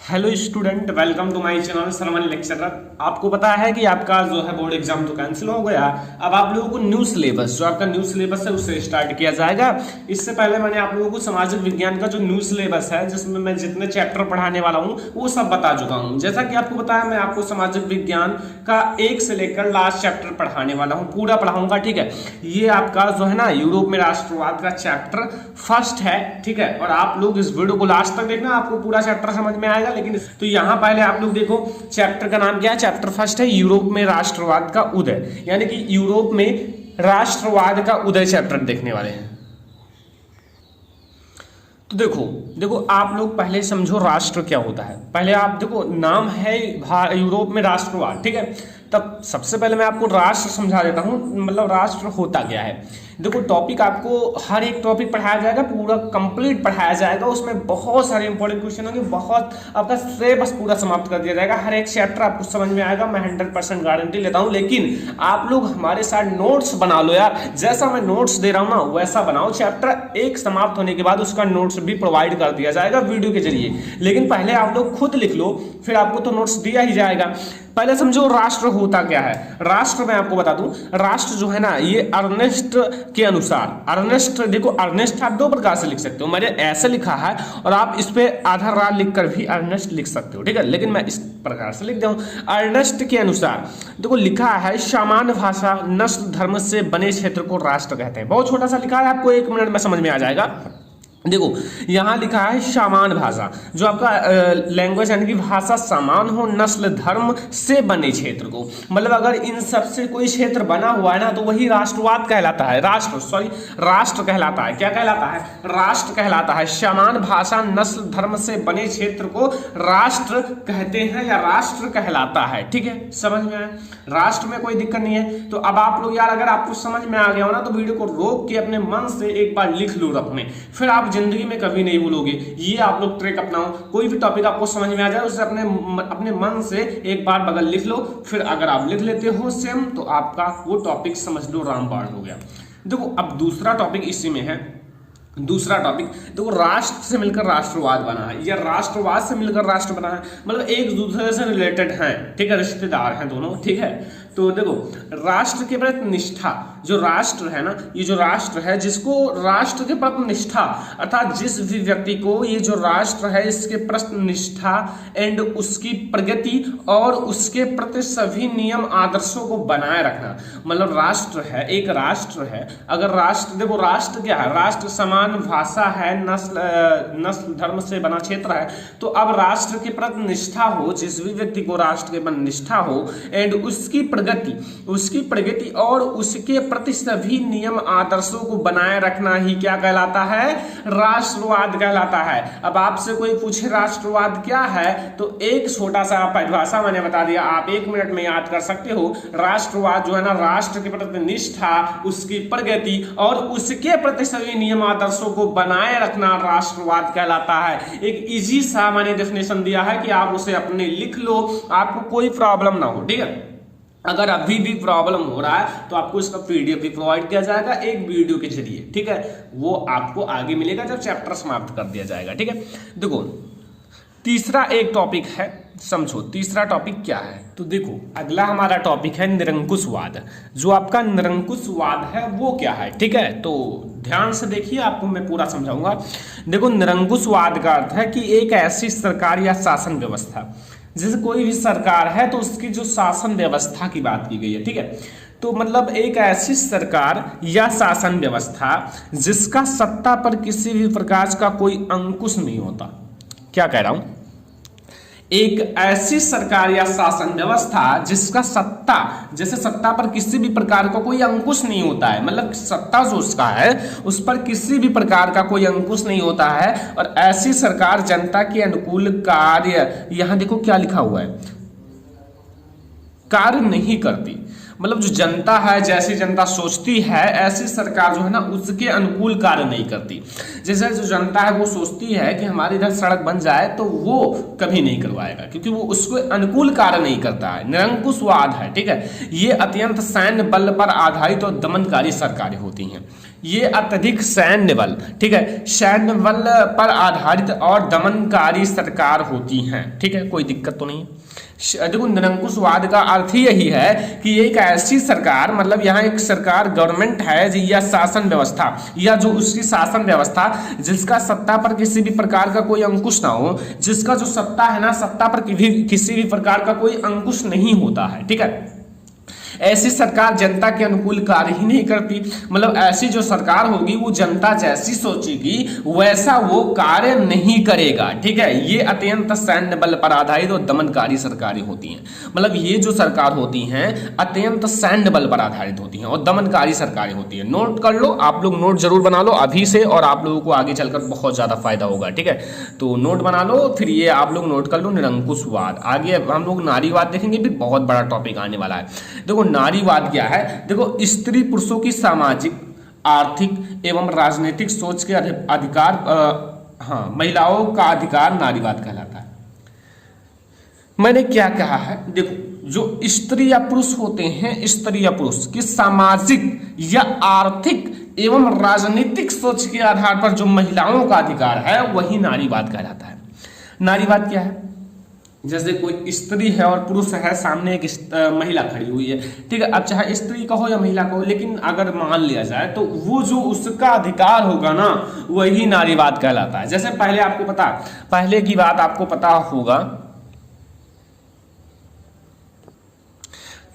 Hello student, welcome to my channel Salman lecturer. आपको पता है कि आपका जो है बोर्ड एग्जाम तो कैंसिल हो गया। अब आप लोगों को न्यू सिलेबस, जो आपका न्यू सिलेबस है उससे स्टार्ट किया जाएगा। इससे पहले मैंने आप लोगों को सामाजिक विज्ञान का जो न्यू सिलेबस है, जिसमें मैं जितने चैप्टर पढ़ाने वाला हूँ वो सब बता चुका हूँ। जैसा कि आपको पता है, मैं आपको सामाजिक विज्ञान का 1 से लेकर लास्ट चैप्टर पढ़ाने वाला हूँ, पूरा पढ़ाऊंगा। ठीक है, ये आपका जो है ना यूरोप में राष्ट्रवाद का चैप्टर फर्स्ट है। ठीक है, और आप लोग इस वीडियो को लास्ट तक देखना, आपको पूरा चैप्टर समझ में आएगा। लेकिन तो यहां पहले आप लोग देखो, चैप्टर का नाम क्या है। चैप्टर फर्स्ट है यूरोप में राष्ट्रवाद का उदय, यानी कि यूरोप में राष्ट्रवाद का उदय चैप्टर देखने वाले हैं। तो देखो देखो आप लोग पहले समझो राष्ट्र क्या होता है। पहले आप देखो, नाम है यूरोप में राष्ट्रवाद, ठीक है। तब सबसे पहले मैं आपको राष्ट्र समझा देता हूं, मतलब राष्ट्र होता क्या है। देखो, टॉपिक आपको हर एक टॉपिक पढ़ाया जाएगा, पूरा कंप्लीट पढ़ाया जाएगा। उसमें बहुत सारे इंपॉर्टेंट क्वेश्चन होंगे, बहुत आपका सिलेबस पूरा समाप्त कर दिया जाएगा। हर एक चैप्टर आपको समझ में आएगा, मैं 100% गारंटी लेता हूं। लेकिन आप लोग हमारे साथ नोट्स बना लो यार, जैसा मैं नोट्स दे रहा हूं ना वैसा बनाओ। चैप्टर 1 समाप्त होने के बाद उसका नोट्स भी प्रोवाइड कर दिया जाएगा वीडियो के जरिए। लेकिन पहले आप लोग खुद लिख लो, फिर आपको तो नोट्स दिया ही जाएगा। पहले समझो राष्ट्र होता क्या है। राष्ट्र मैं आपको बता दूं, राष्ट्र जो है ना, ये अर्नेस्ट के अनुसार, अर्नेस्ट देखो, अर्नेस्ट आप 2 प्रकार से लिख सकते हो। मैंने ऐसे लिखा है और आप इस पे आधा रा लिखकर भी अर्नेस्ट लिख सकते हो, ठीक है। लेकिन मैं इस प्रकार से लिख दूं, अर्नेस्ट के अनुसार। देखो लिखा है, सामान्य भाषा नस्ल धर्म से बने क्षेत्र को राष्ट्र कहते हैं। बहुत छोटा सा लिखा है, आपको 1 मिनट में समझ में आ जाएगा। देखो यहां लिखा है समान भाषा, जो आपका लैंग्वेज यानी कि भाषा समान हो, नस्ल धर्म से बने क्षेत्र को, मतलब अगर इन सब से कोई क्षेत्र बना हुआ है ना तो वही राष्ट्रवाद कहलाता है। राष्ट्र कहलाता है। क्या कहलाता है? राष्ट्र कहलाता है। समान भाषा नस्ल धर्म से बने क्षेत्र को राष्ट्र कहते हैं या राष्ट्र कहलाता है, ठीक है। समझ में आया? राष्ट्र में कोई दिक्कत नहीं है। तो अब आप लोग यार, अगर आपको समझ में आ गया हो ना तो वीडियो को रोक के अपने मन से एक बार लिख लो रखने, फिर आप जिंदगी में कभी नहीं भूलोगे। ये आप लोग ट्रिक अपनाओ, कोई भी टॉपिक आपको समझ में आ जाए उसे अपने मन से एक बार बगल लिख लो। फिर अगर आप लिख लेते हो सेम, तो आपका वो टॉपिक समझ लो रामबाण हो गया। देखो अब दूसरा टॉपिक इसी में है। दूसरा टॉपिक देखो, राष्ट्र से मिलकर राष्ट्रवाद बना है या राष्ट्रवाद से मिलकर राष्ट्र बना है, मतलब एक दूसरे से रिलेटेड हैं, ठीक है, रिश्तेदार हैं दोनों, ठीक है। तो देखो, राष्ट्र के प्रति निष्ठा, जो राष्ट्र है ना, ये जो राष्ट्र है, जिसको राष्ट्र के प्रति निष्ठा, अर्थात जिस भी व्यक्ति को ये जो राष्ट्र है इसके प्रति निष्ठा एंड उसकी प्रगति और उसके प्रति सभी नियम आदर्शों को बनाए रखना, मतलब राष्ट्र है, एक राष्ट्र है। अगर राष्ट्र, देखो राष्ट्र क्या है, राष्ट्र समान भाषा है, नस्ल धर्म से बना क्षेत्र है। तो अब राष्ट्र के प्रति निष्ठा हो, जिस भी व्यक्ति को राष्ट्र के प्रति निष्ठा हो एंड उसकी प्रगति और उसके प्रति सभी नियम आदर्शों को बनाए रखना ही क्या कहलाता है? राष्ट्रवाद कहलाता है। अब आपसे कोई पूछे राष्ट्रवाद क्या है, तो एक छोटा सा परिभाषा मैंने बता दिया, आप 1 मिनट में याद कर सकते हो। राष्ट्रवाद जो है ना, राष्ट्र के प्रति निष्ठा, उसकी प्रगति और उसके प्रति सभी नियम आदर्शों को बनाए रखना राष्ट्रवाद कहलाता है। एक इजी सा मैंने डेफिनेशन दिया है कि आप उसे अपने लिख लो, आपको कोई प्रॉब्लम ना हो, ठीक है। अगर अभी भी प्रॉब्लम हो रहा है तो आपको इसका पीडीएफ भी प्रोवाइड किया जाएगा एक वीडियो के जरिए, ठीक है। वो आपको आगे मिलेगा जब चैप्टर समाप्त कर दिया जाएगा, ठीक है। देखो तीसरा एक टॉपिक है, समझो तीसरा टॉपिक क्या है। तो देखो अगला हमारा टॉपिक है निरंकुशवाद। जो आपका निरंकुशवाद है वो क्या है, ठीक है। तो ध्यान से देखिए, आपको मैं पूरा समझाऊंगा। देखो, निरंकुशवाद का अर्थ है कि एक ऐसी सरकार या शासन व्यवस्था, जैसे कोई भी सरकार है तो उसकी जो शासन व्यवस्था की बात की गई है, ठीक है। तो मतलब एक ऐसी सरकार या शासन व्यवस्था जिसका सत्ता पर किसी भी प्रकार का कोई अंकुश नहीं होता। क्या कह रहा हूं? एक ऐसी सरकार या शासन व्यवस्था जिसका सत्ता, जैसे सत्ता पर किसी भी प्रकार का कोई अंकुश नहीं होता है, मतलब सत्ता जो उसका है उस पर किसी भी प्रकार का कोई अंकुश नहीं होता है, और ऐसी सरकार जनता के अनुकूल कार्य, यहां देखो क्या लिखा हुआ है, कार्य नहीं करती। मतलब जो जनता है, जैसी जनता सोचती है ऐसी सरकार जो है ना उसके अनुकूल कार्य नहीं करती। जैसे जो जनता है वो सोचती है कि हमारे इधर सड़क बन जाए, तो वो कभी नहीं करवाएगा क्योंकि वो उसको अनुकूल कार्य नहीं करता है। निरंकुशवाद है, ठीक है। ये अत्यंत सैन्य बल पर आधारित और दमनकारी सरकारें होती हैं। ये अत्यधिक सैन्य बल, ठीक है, सैन्य बल पर आधारित और दमनकारी सरकार होती हैं, ठीक है, कोई दिक्कत तो नहीं है। देखो निरंकुशवाद का अर्थ ही यही है कि एक ऐसी सरकार, मतलब यहाँ एक सरकार गवर्नमेंट है या शासन व्यवस्था, या जो उसकी शासन व्यवस्था जिसका सत्ता पर किसी भी प्रकार का कोई अंकुश ना हो, जिसका जो सत्ता है ना, सत्ता पर किसी भी प्रकार का कोई अंकुश नहीं होता है, ठीक है। ऐसी सरकार जनता के अनुकूल कार्य ही नहीं करती, मतलब ऐसी जो सरकार होगी वो जनता जैसी सोचेगी वैसा वो कार्य नहीं करेगा, ठीक है। ये अत्यंत सैन्य बल पर आधारित और दमनकारी सरकारें होती हैं, मतलब ये जो सरकार होती हैं अत्यंत सैन्य बल पर आधारित होती हैं और दमनकारी सरकारें होती हैं। नोट कर लो, आप लोग नोट जरूर बना लो अभी से, और आप लोगों को आगे चलकर बहुत ज्यादा फायदा होगा, ठीक है। तो नोट बना लो, फिर ये आप लोग नोट कर लो निरंकुशवाद। आगे हम लोग नारीवाद देखेंगे, भी बहुत बड़ा टॉपिक आने वाला है। देखो नारीवाद क्या है, देखो स्त्री पुरुषों की सामाजिक, आर्थिक एवं राजनीतिक सोच के अधिकार, महिलाओं का अधिकार नारीवाद कहलाता है। मैंने क्या कहा है, देखो जो स्त्री या पुरुष होते हैं, स्त्री या पुरुष की सामाजिक या आर्थिक एवं राजनीतिक सोच के आधार पर जो महिलाओं का अधिकार है वही नारीवाद कहलाता है। नारीवाद क्या है, जैसे कोई स्त्री है और पुरुष है, सामने एक महिला खड़ी हुई है, ठीक है। अब चाहे स्त्री कहो या महिला कहो, लेकिन अगर मान लिया जाए तो वो जो उसका अधिकार होगा ना वही नारीवाद कहलाता है। जैसे पहले की बात आपको पता होगा,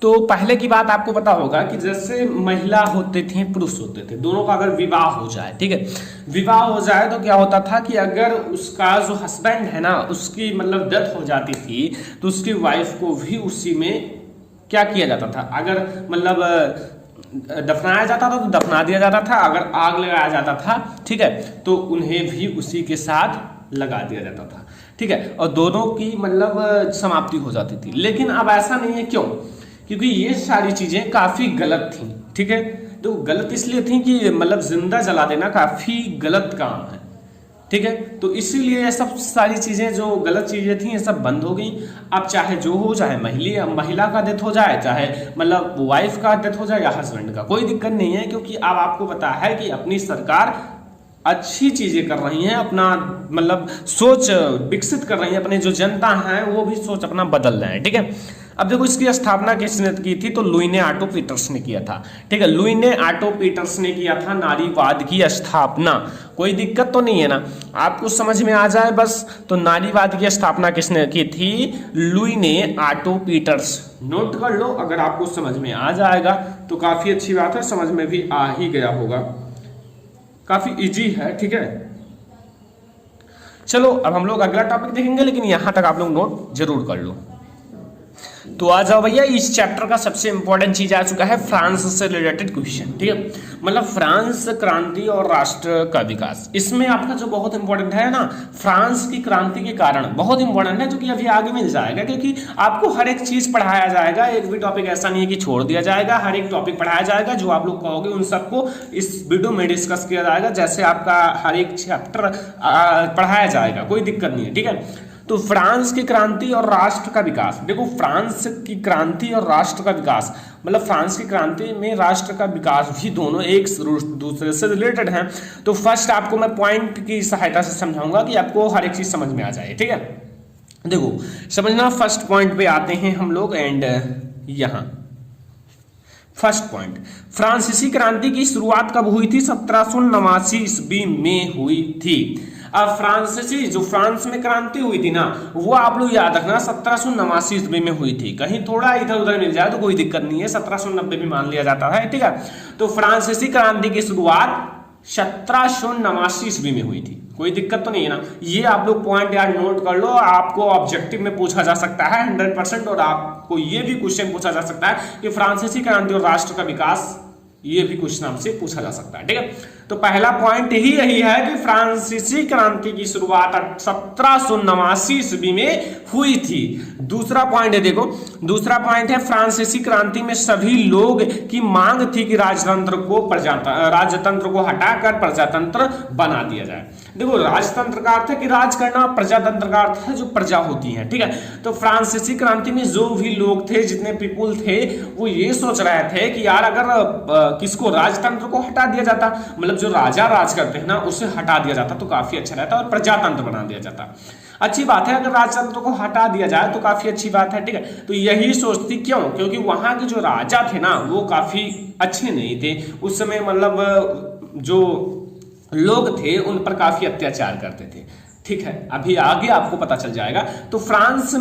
तो पहले की बात आपको पता होगा कि जैसे महिला होते थे, पुरुष होते थे, दोनों का अगर विवाह हो जाए, ठीक है, विवाह हो जाए तो क्या होता था कि अगर उसका जो हस्बैंड है ना, उसकी मतलब डेथ हो जाती थी तो उसकी वाइफ को भी उसी में क्या किया जाता था, अगर मतलब दफनाया जाता था तो दफना दिया जाता था, अगर आग लगाया जाता था, ठीक है, तो उन्हें भी उसी के साथ लगा दिया जाता था, ठीक है, और दोनों की मतलब समाप्ति हो जाती थी। लेकिन अब ऐसा नहीं है, क्यों? क्योंकि ये सारी चीजें काफी गलत थी, ठीक है। तो गलत इसलिए थी कि मतलब जिंदा जला देना काफी गलत काम है, ठीक है। तो इसीलिए ये सब सारी चीजें जो गलत चीजें थी ये सब बंद हो गई। अब चाहे जो हो, चाहे महिला का डेथ हो जाए, चाहे मतलब वाइफ का डेथ हो जाए या हस्बैंड का, कोई दिक्कत नहीं है, क्योंकि अब आपको पता है कि अपनी सरकार अच्छी चीजें कर रही हैं, अपना मतलब सोच विकसित कर रही है, अपने जो जनता है वो भी सोच अपना बदल रहे हैं, ठीक है। अब देखो इसकी स्थापना किसने की थी, तो लुई ने ऑटो पीटर्स ने किया था, ठीक है। लुई ने ऑटो पीटर्स ने किया था नारीवाद की स्थापना। कोई दिक्कत तो नहीं है ना, आपको समझ में आ जाए बस। तो नारीवाद की स्थापना किसने की थी, लुई ने ऑटो पीटर्स। नोट कर लो, अगर आपको समझ में आ जाएगा तो काफी अच्छी बात है, समझ में भी आ ही गया होगा, काफी इजी है, ठीक है। चलो अब हम लोग अगला टॉपिक देखेंगे, लेकिन यहां तक आप लोग नोट जरूर कर लो। तो आ जाओ भैया, इस चैप्टर का सबसे इंपॉर्टेंट चीज आ चुका है, फ्रांस से रिलेटेड क्वेश्चन, ठीक है। मतलब फ्रांस क्रांति और राष्ट्र का विकास, इसमें आपका जो बहुत इंपॉर्टेंट है ना, फ्रांस की क्रांति के कारण बहुत इंपॉर्टेंट है, जो कि अभी आगे मिल जाएगा, क्योंकि आपको हर एक चीज पढ़ाया जाएगा, एक भी टॉपिक ऐसा नहीं है कि छोड़ दिया जाएगा, हर एक टॉपिक पढ़ाया जाएगा, जो आप लोग कहोगे उन सबको इस वीडियो में डिस्कस किया जाएगा, जैसे आपका हर एक चैप्टर पढ़ाया जाएगा, कोई दिक्कत नहीं है, ठीक है। तो फ्रांस की क्रांति और राष्ट्र का विकास, देखो फ्रांस की क्रांति और राष्ट्र का विकास, मतलब फ्रांस की क्रांति में राष्ट्र का विकास भी दोनों एक दूसरे से रिलेटेड हैं। तो फर्स्ट आपको मैं पॉइंट की सहायता से समझाऊंगा कि आपको हर एक चीज समझ में आ जाए, ठीक है। देखो समझना, फर्स्ट पॉइंट पे आते हैं हम लोग, एंड यहां फर्स्ट पॉइंट, फ्रांसीसी क्रांति की शुरुआत कब हुई थी, 1789 ईस्वी में हुई थी। अब फ्रांसीसी जो फ्रांस में क्रांति हुई थी ना, वो आप लोग याद रखना 1789 ईस्वी में हुई थी, कहीं थोड़ा इधर उधर मिल जाए तो कोई दिक्कत नहीं है, 1790 भी मान लिया जाता है, ठीक है। तो फ्रांसीसी क्रांति की शुरुआत 1789 ईस्वी में हुई थी, कोई दिक्कत तो नहीं है ना। ये आप लोग पॉइंट यार नोट कर लो, आपको ऑब्जेक्टिव में पूछा जा सकता है 100%, और आपको ये भी क्वेश्चन पूछा जा सकता है कि फ्रांसीसी क्रांति और राष्ट्र का विकास, ये भी क्वेश्चन आपसे पूछा जा सकता है, ठीक है। तो पहला पॉइंट ही यही है कि फ्रांसीसी क्रांति की शुरुआत 1789 ईस्वी में हुई थी। दूसरा पॉइंट है, देखो दूसरा पॉइंट है फ्रांसीसी क्रांति में सभी लोग की मांग थी कि राजतंत्र को हटाकर प्रजातंत्र बना दिया जाए। देखो राजतंत्र का अर्थ है कि राज करना, प्रजातंत्र का अर्थ है जो प्रजा होती है, ठीक है। तो फ्रांसीसी क्रांति में जो भी लोग थे, जितने पीपुल थे, वो ये सोच रहे थे कि यार अगर किसको, राजतंत्र को हटा दिया जाता, मतलब जो राजा राज करते हैं ना उसे हटा दिया जाता तो काफी अच्छा रहता और प्रजातंत्र बना दिया जाता। अच्छी बात है, अगर राजतंत्र को हटा दिया जाए तो काफी अच्छी बात है, ठीक है। तो यही सोचती, क्यों? क्योंकि वहां के जो राजा थे ना वो काफी अच्छे नहीं थे उस समय, मतलब जो लोग थे उन पर काफी अत्याचार करते थे, ठीक है। अभी आगे आपको पता चल जाएगा। तो फ्रांस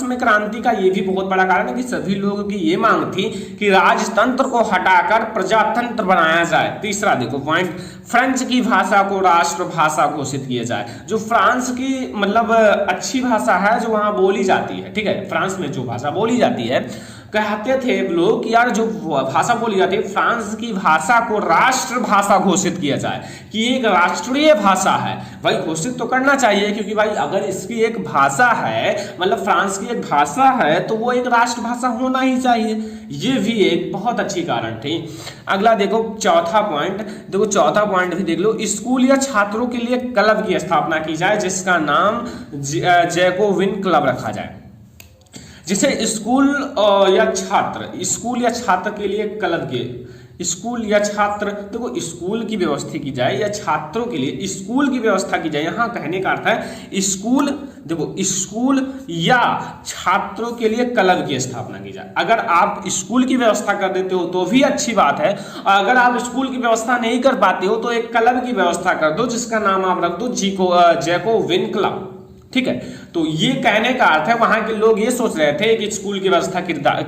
में क्रांति का ये भी बहुत बड़ा कारण है कि सभी लोगों की ये मांग थी कि राजतंत्र को हटाकर प्रजातंत्र बनाया जाए। तीसरा देखो पॉइंट, फ्रेंच की भाषा को राष्ट्रभाषा घोषित किया जाए। जो फ्रांस की मतलब अच्छी भाषा है जो वहां बोली जाती है, ठीक है, फ्रांस में जो भाषा बोली जाती है, कहते थे लोग कि यार जो भाषा बोली जाती है फ्रांस की भाषा को राष्ट्रभाषा घोषित किया जाए, कि एक राष्ट्रीय भाषा है। भाई घोषित तो करना चाहिए, क्योंकि भाई अगर इसकी एक भाषा है, मतलब फ्रांस की एक भाषा है, तो वो एक राष्ट्रभाषा होना ही चाहिए। ये भी एक बहुत अच्छी कारण थी। अगला देखो चौथा पॉइंट भी देख लो, स्कूल या छात्रों के लिए क्लब की स्थापना की जाए जिसका नाम जैकोबिन क्लब रखा जाए। जैसे स्कूल या छात्र के लिए क्लब के, स्कूल या छात्र, देखो स्कूल की व्यवस्था की जाए या छात्रों के लिए स्कूल की व्यवस्था की जाए। यहाँ कहने का अर्थ है स्कूल, देखो स्कूल या छात्रों के लिए क्लब की स्थापना की जाए। अगर आप स्कूल की व्यवस्था कर देते हो तो भी अच्छी बात है, और अगर आप स्कूल की व्यवस्था नहीं कर पाते हो तो एक क्लब की व्यवस्था कर दो जिसका नाम आप रख दो जैकोबिन क्लब, ठीक है। तो ये कहने का अर्थ है वहां के लोग ये सोच रहे थे कि स्कूल की व्यवस्था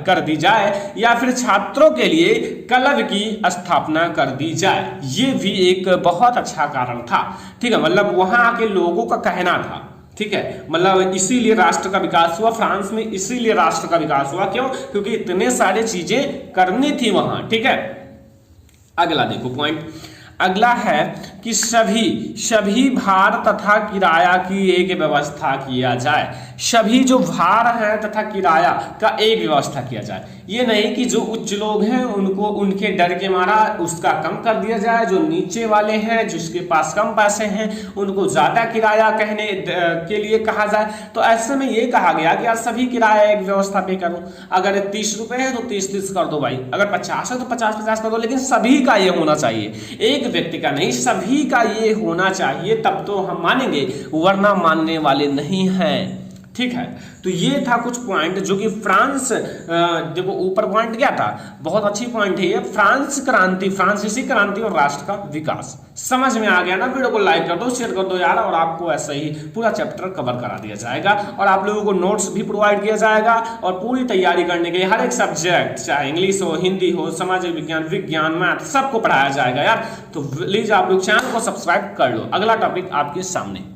कर दी जाए या फिर छात्रों के लिए क्लब की स्थापना कर दी जाए। ये भी एक बहुत अच्छा कारण था, ठीक है, मतलब वहां के लोगों का कहना था, ठीक है। मतलब इसीलिए राष्ट्र का विकास हुआ फ्रांस में, इसीलिए राष्ट्र का विकास हुआ, क्यों? क्योंकि इतने सारे चीजें करनी थी वहां, ठीक है। अगला देखो पॉइंट, अगला है कि सभी भार तथा किराया की एक व्यवस्था किया जाए। सभी जो भार है तथा किराया का एक व्यवस्था किया जाए। ये नहीं कि जो उच्च लोग हैं उनको उनके डर के मारा उसका कम कर दिया जाए, जो नीचे वाले हैं जिसके पास कम पैसे हैं उनको ज्यादा किराया कहने के लिए कहा जाए। तो ऐसे में ये कहा गया कि यार सभी किराया एक व्यवस्था पे करो, अगर 30 रुपए है तो 30 कर दो भाई, अगर 50 है तो 50 कर दो, लेकिन सभी का ये होना चाहिए, एक व्यक्ति का नहीं, सभी का ये होना चाहिए, तब तो हम मानेंगे, वरना मानने वाले नहीं हैं, ठीक है। तो ये था कुछ पॉइंट जो कि फ्रांस, देखो ऊपर पॉइंट क्या था, बहुत अच्छी पॉइंट है ये, फ्रांसीसी क्रांति और राष्ट्र का विकास। समझ में आ गया ना? वीडियो को लाइक कर दो, शेयर कर दो यार, और आपको ऐसे ही पूरा चैप्टर कवर करा दिया जाएगा और आप लोगों को नोट्स भी प्रोवाइड किया जाएगा। और पूरी तैयारी करने के लिए हर एक सब्जेक्ट, चाहे इंग्लिश हो, हिंदी हो, सामाजिक विज्ञान, मैथ, सबको पढ़ाया जाएगा यार। तो प्लीज आप लोग चैनल को सब्सक्राइब कर लो। अगला टॉपिक आपके सामने,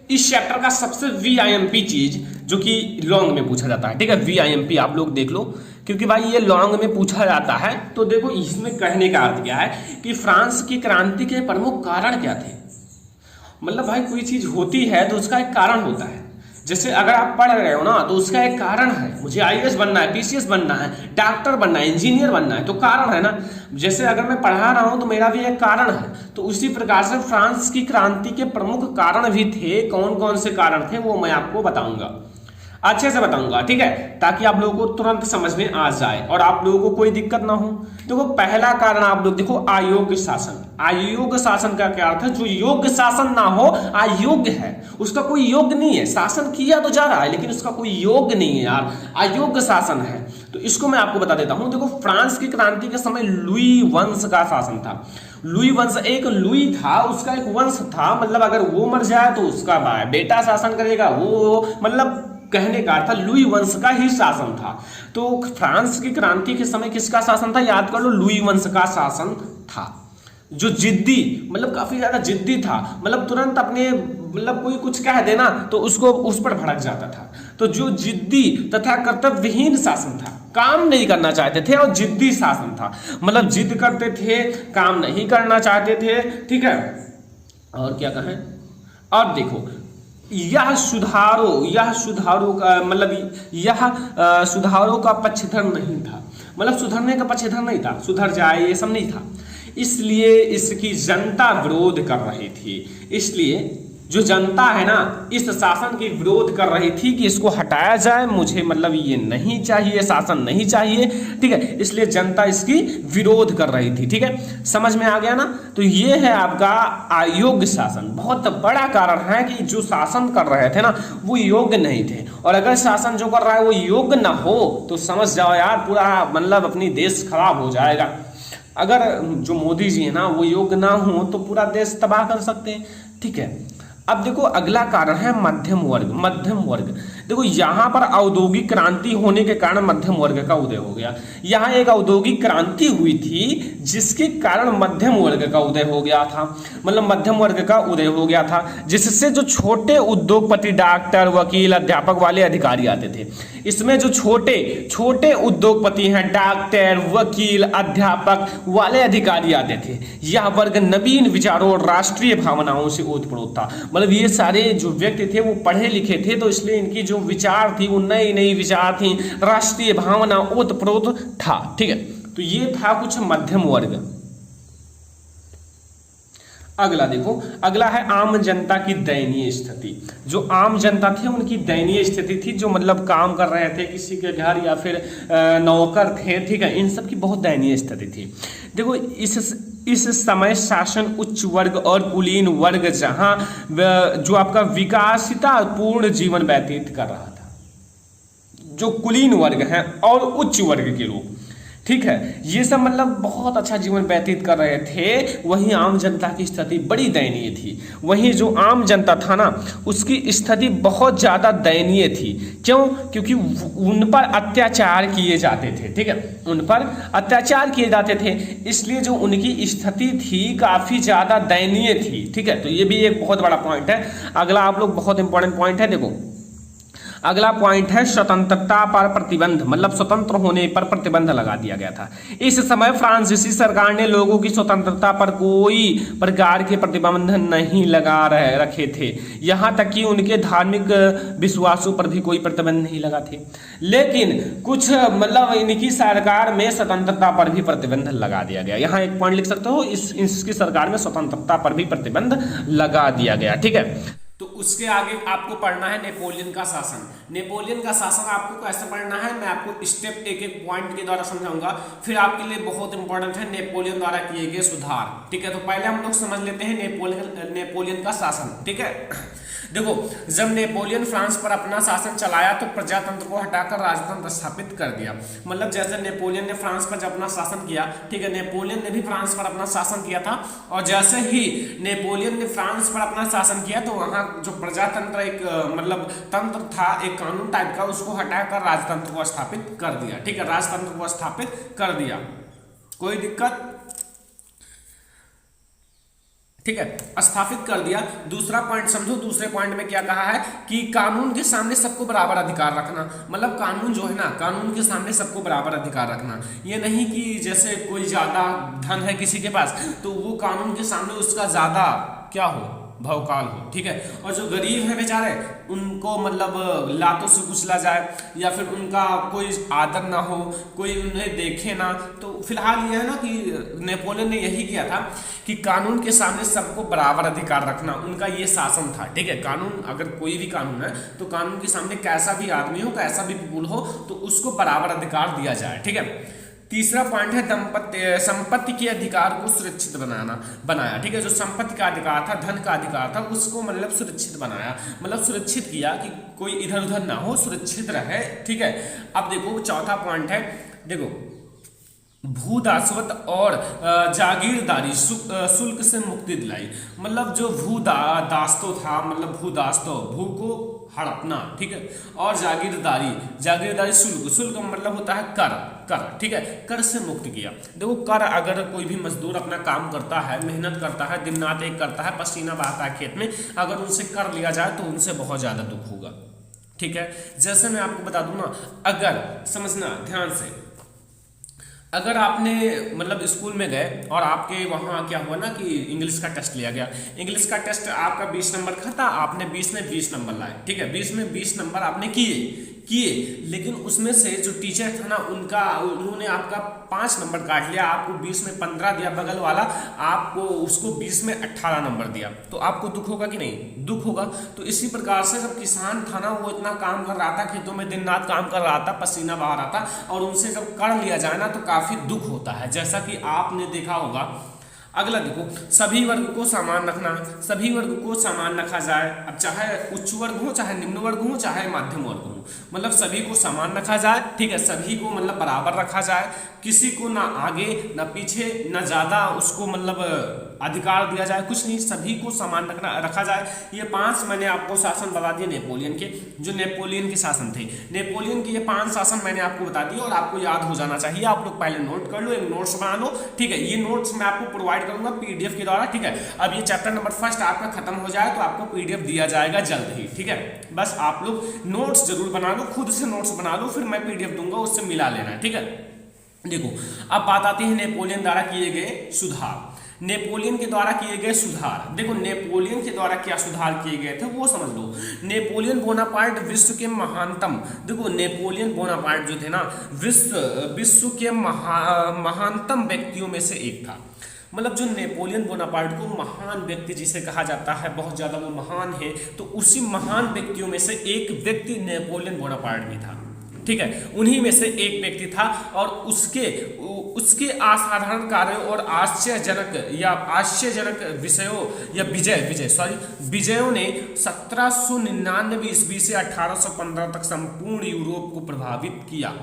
इस चैप्टर का सबसे VIMP चीज जो कि लॉन्ग में पूछा जाता है, ठीक है। VIMP आप लोग देख लो, क्योंकि भाई ये लॉन्ग में पूछा जाता है। तो देखो इसमें कहने का अर्थ क्या है कि फ्रांस की क्रांति के प्रमुख कारण क्या थे। मतलब भाई कोई चीज होती है तो उसका एक कारण होता है। जैसे अगर आप पढ़ रहे हो ना तो उसका एक कारण है, मुझे IAS बनना है, PCS बनना है, डॉक्टर बनना है, इंजीनियर बनना है, तो कारण है ना। जैसे अगर मैं पढ़ा रहा हूं तो मेरा भी एक कारण है। तो उसी प्रकार से फ्रांस की क्रांति के प्रमुख कारण भी थे। कौन कौन से कारण थे वो मैं आपको बताऊंगा, अच्छे से बताऊंगा, ठीक है, ताकि आप लोगों को तुरंत समझ में आ जाए और आप लोगों को कोई दिक्कत ना हो। देखो पहला कारण आप लोग देखो, अयोग्य शासन। अयोग्य शासन का क्या अर्थ है? जो योग्य शासन ना हो, अयोग्य है, उसका कोई योग्य नहीं है, शासन किया तो जा रहा है लेकिन उसका कोई योग्य नहीं है यार, अयोग्य शासन है। तो इसको मैं आपको बता देता हूं। देखो फ्रांस की क्रांति के समय लुई वंश का शासन था। लुई वंश, एक लुई था, उसका एक वंश था, मतलब अगर वो मर जाए तो उसका बेटा शासन करेगा, वो मतलब कहने का अर्थ लुई वंश का ही शासन था। तो फ्रांस की क्रांति के समय किसका शासन था? याद कर लो, लुई वंश का शासन था, जो जिद्दी, मतलब काफी ज्यादा जिद्दी था, मतलब तुरंत अपने, मतलब कोई कुछ कह देना तो उसको उस पर भड़क जाता था। तो जो जिद्दी तथा कर्तव्यहीन शासन था काम नहीं करना चाहते थे और जिद्दी शासन था, मतलब जिद करते थे, काम नहीं करना चाहते थे, ठीक है। और क्या कहें, और देखो यह सुधारों का मतलब सुधारों का पक्षधर नहीं था, मतलब सुधरने का पक्षधर नहीं था, सुधर जाए ये सब नहीं था, इसलिए इसकी जनता विरोध कर रही थी। इसलिए जो जनता है ना इस शासन की विरोध कर रही थी कि इसको हटाया जाए, मुझे मतलब ये नहीं चाहिए, शासन नहीं चाहिए, ठीक है, इसलिए जनता इसकी विरोध कर रही थी, ठीक है, समझ में आ गया ना। तो ये है आपका अयोग्य शासन। बहुत बड़ा कारण है कि जो शासन कर रहे थे ना वो योग्य नहीं थे, और अगर शासन जो कर रहा है वो योग्य ना हो तो समझ जाओ यार पूरा मतलब अपनी देश खराब हो जाएगा। अगर जो मोदी जी है ना वो योग्य ना हो तो पूरा देश तबाह कर सकते हैं, ठीक है। अब देखो अगला कारण है मध्यम वर्ग। मध्यम वर्ग देखो यहाँ पर औद्योगिक क्रांति होने के कारण मध्यम वर्ग का उदय हो गया। यहाँ एक औद्योगिक क्रांति हुई थी जिसके कारण मध्यम वर्ग का उदय हो गया था, मतलब मध्यम वर्ग का उदय हो गया था, जिससे जो छोटे उद्योगपति, डॉक्टर, वकील, अध्यापक वाले अधिकारी आते थे। इसमें जो छोटे छोटे उद्योगपति हैं, डॉक्टर, वकील, अध्यापक वाले अधिकारी आते थे, यह वर्ग नवीन विचारों और राष्ट्रीय भावनाओं से ओतप्रोत था। मतलब ये सारे जो व्यक्ति थे वो पढ़े लिखे थे, तो इसलिए इनकी जो विचार थी वो नई नई विचार थी, राष्ट्रीय भावना ओतप्रोत था, ठीक है। तो ये था कुछ मध्यम वर्ग। अगला देखो, अगला है आम जनता की दयनीय स्थिति। जो आम जनता थे उनकी दयनीय स्थिति थी, जो मतलब काम कर रहे थे किसी के घर या फिर नौकर थे, ठीक है, इन सब की बहुत दयनीय स्थिति थी। देखो इस समय शासन उच्च वर्ग और कुलीन वर्ग जहां जो आपका विकासिता पूर्ण जीवन व्यतीत कर रहा था, जो कुलीन वर्ग हैं और उच्च वर्ग के लोग, ठीक है, ये सब मतलब बहुत अच्छा जीवन व्यतीत कर रहे थे, वहीं आम जनता की स्थिति बड़ी दयनीय थी। वहीं जो आम जनता था ना उसकी स्थिति बहुत ज़्यादा दयनीय थी। क्यों? क्योंकि उन पर अत्याचार किए जाते थे, ठीक है, उन पर अत्याचार किए जाते थे, इसलिए जो उनकी स्थिति थी काफ़ी ज़्यादा दयनीय थी, ठीक है। तो ये भी एक बहुत बड़ा पॉइंट है। अगला आप लोग बहुत इंपॉर्टेंट पॉइंट है, देखो अगला पॉइंट है स्वतंत्रता पर प्रतिबंध, मतलब स्वतंत्र होने पर प्रतिबंध लगा दिया गया था। इस समय फ्रांसीसी सरकार ने लोगों की स्वतंत्रता पर कोई प्रकार के प्रतिबंध नहीं लगा रखे थे, यहाँ तक कि उनके धार्मिक विश्वासों पर भी कोई प्रतिबंध नहीं लगा थे। लेकिन कुछ मतलब इनकी सरकार में स्वतंत्रता पर भी प्रतिबंध लगा दिया गया। यहाँ एक पॉइंट लिख सकते हो, इसकी सरकार में स्वतंत्रता पर भी प्रतिबंध लगा दिया गया, ठीक है। तो उसके आगे आपको पढ़ना है नेपोलियन का शासन। नेपोलियन का शासन आपको कैसे पढ़ना है मैं आपको स्टेप एक एक पॉइंट के द्वारा समझाऊंगा, फिर आपके लिए बहुत इंपॉर्टेंट है नेपोलियन द्वारा किए गए सुधार, ठीक है। तो पहले हम लोग समझ लेते हैं नेपोलियन का शासन, ठीक है। देखो जब नेपोलियन फ्रांस पर अपना शासन चलाया तो प्रजातंत्र को हटाकर राजतंत्र स्थापित कर दिया। मतलब जैसे नेपोलियन ने फ्रांस पर जब अपना शासन किया, ठीक है, नेपोलियन ने भी फ्रांस पर अपना शासन किया था, और जैसे ही नेपोलियन ने फ्रांस पर अपना शासन किया तो वहाँ जो प्रजातंत्र एक मतलब तंत्र था, एक कानून टाइप का, उसको हटाकर राजतंत्र को स्थापित कर दिया, ठीक है, राजतंत्र को स्थापित कर दिया। कोई दिक्कत? ठीक है, स्थापित कर दिया। दूसरा पॉइंट समझो, दूसरे पॉइंट में क्या कहा है कि कानून के सामने सबको बराबर अधिकार रखना। मतलब कानून जो है ना, कानून के सामने सबको बराबर अधिकार रखना। ये नहीं कि जैसे कोई ज्यादा धन है किसी के पास तो वो कानून के सामने उसका ज्यादा क्या हो, भवकाल हो, ठीक है। और जो गरीब है बेचारे उनको मतलब लातों से कुचला जाए या फिर उनका कोई आदर ना हो, कोई उन्हें देखे ना। तो फिलहाल ये है ना कि नेपोलियन ने यही किया था कि कानून के सामने सबको बराबर अधिकार रखना, उनका ये शासन था, ठीक है। कानून अगर कोई भी कानून है तो कानून के सामने कैसा भी आदमी हो, कैसा भी पीपुल हो, तो उसको बराबर अधिकार दिया जाए, ठीक है। तीसरा पॉइंट है संपत्ति के अधिकार को सुरक्षित बनाया, ठीक है। जो संपत्ति का अधिकार था, धन का अधिकार था, उसको मतलब सुरक्षित बनाया, मतलब सुरक्षित किया कि कोई इधर उधर ना हो, सुरक्षित रहे, ठीक है। अब देखो चौथा पॉइंट है, देखो भूदासवत और जागीरदारी शुल्क से मुक्ति दिलाई। मतलब जो भूदास्तो था, मतलब भूदास्तो, भू को हड़पना, ठीक है, और जागीरदारी शुल्क मतलब होता है कर, ठीक है, कर से मुक्त किया। देखो कर, अगर कोई भी मजदूर अपना काम करता है, मेहनत करता है, दिन रात एक करता है, पसीना बहाता है खेत में, अगर उनसे कर लिया जाए तो उनसे बहुत ज्यादा दुख होगा, ठीक है, जैसे मैं आपको बता दूं ना, अगर समझना ध्यान से, अगर आपने मतलब स्कूल में गए और आपके वहाँ क्या हुआ ना कि इंग्लिश का टेस्ट लिया गया, इंग्लिश का टेस्ट आपका 20 नंबर का था, आपने 20 में 20 नंबर लाए, ठीक है, 20 में 20 नंबर आपने किए, लेकिन उसमें से जो टीचर था ना उन्होंने आपका 5 नंबर काट लिया, आपको 20 में 15 दिया, बगल वाला आपको उसको 20 में 18 नंबर दिया, तो आपको दुख होगा कि नहीं? दुख होगा। तो इसी प्रकार से जब किसान था ना, वो इतना काम कर रहा था, खेतों में दिन रात काम कर रहा था, पसीना बहा रहा था, और उनसे जब कर लिया जाए ना तो काफी दुख होता है, जैसा कि आपने देखा होगा। अगला देखो, सभी वर्ग को समान रखना, सभी वर्ग को समान रखा जाए, अब चाहे उच्च वर्ग हो, चाहे निम्न वर्ग हो, चाहे मध्यम वर्ग हो, मतलब सभी को समान रखा जाए, ठीक है, सभी को मतलब बराबर रखा जाए, किसी को ना आगे ना पीछे ना ज्यादा उसको मतलब अधिकार दिया जाए, कुछ नहीं, सभी को समान रखा जाए। ये 5 मैंने आपको शासन बता दिए नेपोलियन के, जो नेपोलियन के शासन थे, नेपोलियन के ये 5 शासन मैंने आपको बता दिए, और आपको याद हो जाना चाहिए, आप लोग पहले नोट कर लो, एक नोट्स बना लो, ठीक है, ये नोट्स मैं आपको प्रोवाइड करूंगा पीडीएफ के द्वारा, ठीक है। अब ये चैप्टर नंबर 1 आपका खत्म हो जाए तो आपको पीडीएफ दिया जाएगा जल्द ही, ठीक है, बस आप लोग नोट्स जरूर बना लो, खुद से नोट्स बना लो, फिर मैं पीडीएफ दूंगा, उससे मिला लेना, ठीक है। देखो, अब बात आती है नेपोलियन द्वारा किए गए सुधार, नेपोलियन के द्वारा किए गए सुधार। देखो, नेपोलियन के द्वारा क्या सुधार किए गए थे वो समझ लो। नेपोलियन बोनापार्ट विश्व के महानतम, देखो नेपोलियन बोनापार्ट जो थे ना, विश्व के महानतम व्यक्तियों में से एक था, मतलब जो नेपोलियन बोनापार्ट को महान व्यक्ति जिसे कहा जाता है, बहुत ज्यादा वो महान है, तो उसी महान व्यक्तियों में से एक व्यक्ति नेपोलियन बोनापार्ट भी था, ठीक है, उन्हीं में से एक व्यक्ति था, और उसके असाधारण कार्यों और आश्चर्यजनक विषयों या विजयों ने 1799 ईस्वी से 1815 तक संपूर्ण यूरोप को प्रभावित किया,